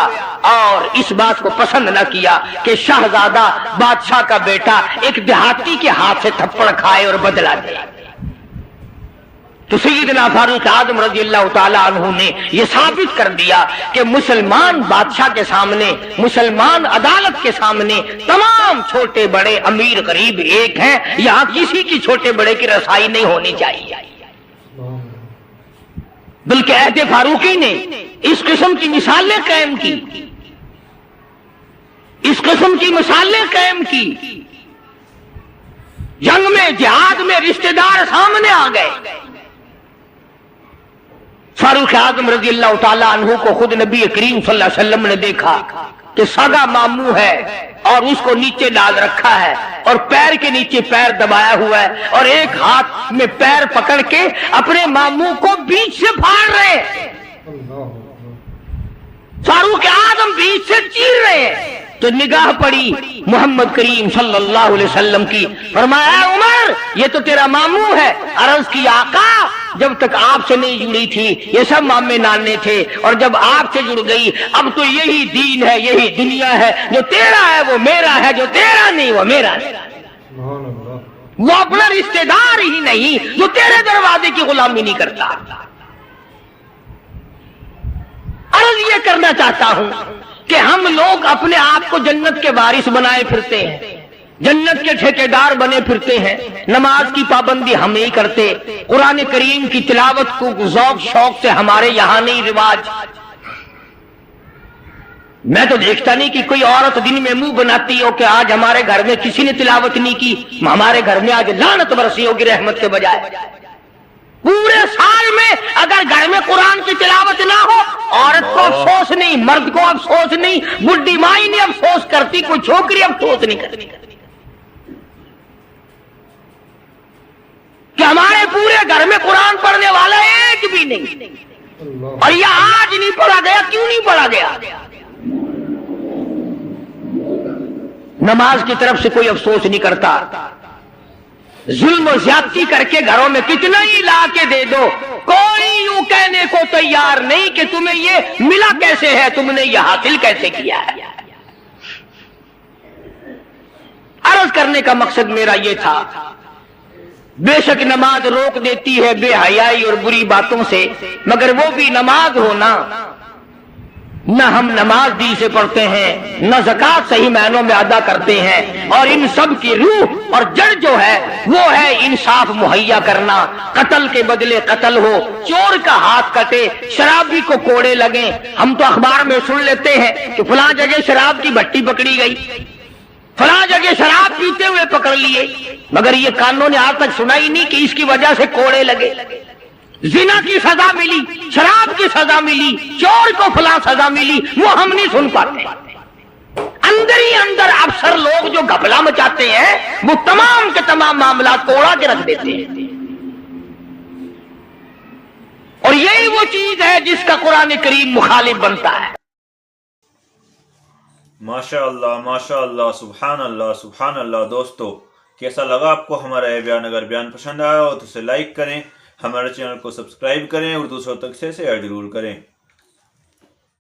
اور اس بات کو پسند نہ کیا کہ شہزادہ بادشاہ کا بیٹا ایک دیہاتی کے ہاتھ سے تھپڑ کھائے اور بدلہ دے۔ تو سیدنا فاروق اعظم رضی اللہ تعالیٰ عنہ نے یہ ثابت کر دیا کہ مسلمان بادشاہ کے سامنے، مسلمان عدالت کے سامنے تمام چھوٹے بڑے امیر غریب ایک ہیں، یہاں کسی کی چھوٹے بڑے کی رسائی نہیں ہونی چاہیے۔ بلکہ عہد فاروقی نے اس قسم کی مثالیں قائم کی، اس قسم کی مثالیں قائم کی۔ جنگ میں، جہاد میں رشتہ دار سامنے آ گئے۔ فاروق اعظم رضی اللہ تعالیٰ عنہ کو خود نبی کریم صلی اللہ علیہ وسلم نے دیکھا کہ سگا ماموں ہے اور اس کو نیچے ڈال رکھا ہے اور پیر کے نیچے پیر دبایا ہوا ہے اور ایک ہاتھ میں پیر پکڑ کے اپنے ماموں کو بیچ سے پھاڑ رہے ہیں۔ فاروق اعظم بیچ سے چیر رہے ہیں تو نگاہ پڑی محمد کریم صلی اللہ علیہ وسلم کی، فرمایا عمر یہ تو تیرا ماموں ہے۔ عرض کی آقا جب تک آپ سے نہیں جڑی تھی یہ سب مامے نانے تھے، اور جب آپ سے جڑ گئی اب تو یہی دین ہے، یہی دنیا ہے، جو تیرا ہے وہ میرا ہے، جو تیرا نہیں وہ میرا نہیں۔ وہ اپنا رشتہ دار ہی نہیں جو تیرے دروازے کی غلامی نہیں کرتا۔ عرض یہ کرنا چاہتا ہوں کہ ہم لوگ اپنے آپ کو جنت کے وارث بنائے پھرتے ہیں، جنت کے ٹھیکیدار بنے پھرتے ہیں، نماز کی پابندی ہم نہیں کرتے، قرآن کریم کی تلاوت کو ذوق شوق سے ہمارے یہاں نہیں رواج۔ میں تو دیکھتا نہیں کہ کوئی عورت دن میں منہ بناتی ہو کہ آج ہمارے گھر میں کسی نے تلاوت نہیں کی، ہمارے گھر میں آج لعنت برسی ہوگی رحمت کے بجائے۔ پورے سال میں اگر گھر میں قرآن کی تلاوت نہ ہو عورت کو افسوس نہیں، مرد کو افسوس نہیں، بڈھی مائی نہیں افسوس کرتی، کوئی چھوکری افسوس نہیں کرتی کہ ہمارے پورے گھر میں قرآن پڑھنے والا ایک بھی نہیں، اور یہ آج نہیں پڑھا گیا، کیوں نہیں پڑھا گیا؟ نماز کی طرف سے کوئی افسوس نہیں کرتا، ظلم و زیادتی کر کے گھروں میں کتنا ہی لا کے دے دو، کوئی یوں کہنے کو تیار نہیں کہ تمہیں یہ ملا کیسے ہے، تم نے یہ حاصل کیسے کیا ہے۔ عرض کرنے کا مقصد میرا یہ تھا، بے شک نماز روک دیتی ہے بے حیائی اور بری باتوں سے، مگر وہ بھی نماز ہونا، نہ ہم نماز دل سے پڑھتے ہیں، نہ زکوٰۃ صحیح معنوں میں ادا کرتے ہیں، اور ان سب کی روح اور جڑ جو ہے وہ ہے انصاف مہیا کرنا، قتل کے بدلے قتل ہو، چور کا ہاتھ کٹے، شرابی کو کوڑے لگیں۔ ہم تو اخبار میں سن لیتے ہیں کہ فلاں جگہ شراب کی بھٹی پکڑی گئی، فلاں جگہ شراب پیتے ہوئے پکڑ لیے، مگر یہ قانون نے آج تک سنا ہی نہیں کہ اس کی وجہ سے کوڑے لگے۔ زنا کی سزا ملی، شراب کی سزا ملی، چور کو فلاں سزا ملی، وہ ہم نہیں سن پاتے۔ اندر ہی اندر افسر لوگ جو گھپلا مچاتے ہیں وہ تمام کے تمام معاملات کو اڑا کے رکھ دیتے ہیں، اور یہی وہ چیز ہے جس کا قرآن کریم مخالف بنتا ہے۔ ماشاء اللہ، سبحان اللہ، سبحان اللہ۔ دوستو، کیسا لگا آپ کو ہمارا یہ بیان؟ اگر بیان پسند آیا ہو تو اسے لائک کریں، ہمارے چینل کو سبسکرائب کریں اور دوسروں تک سے شیئر ضرور کریں۔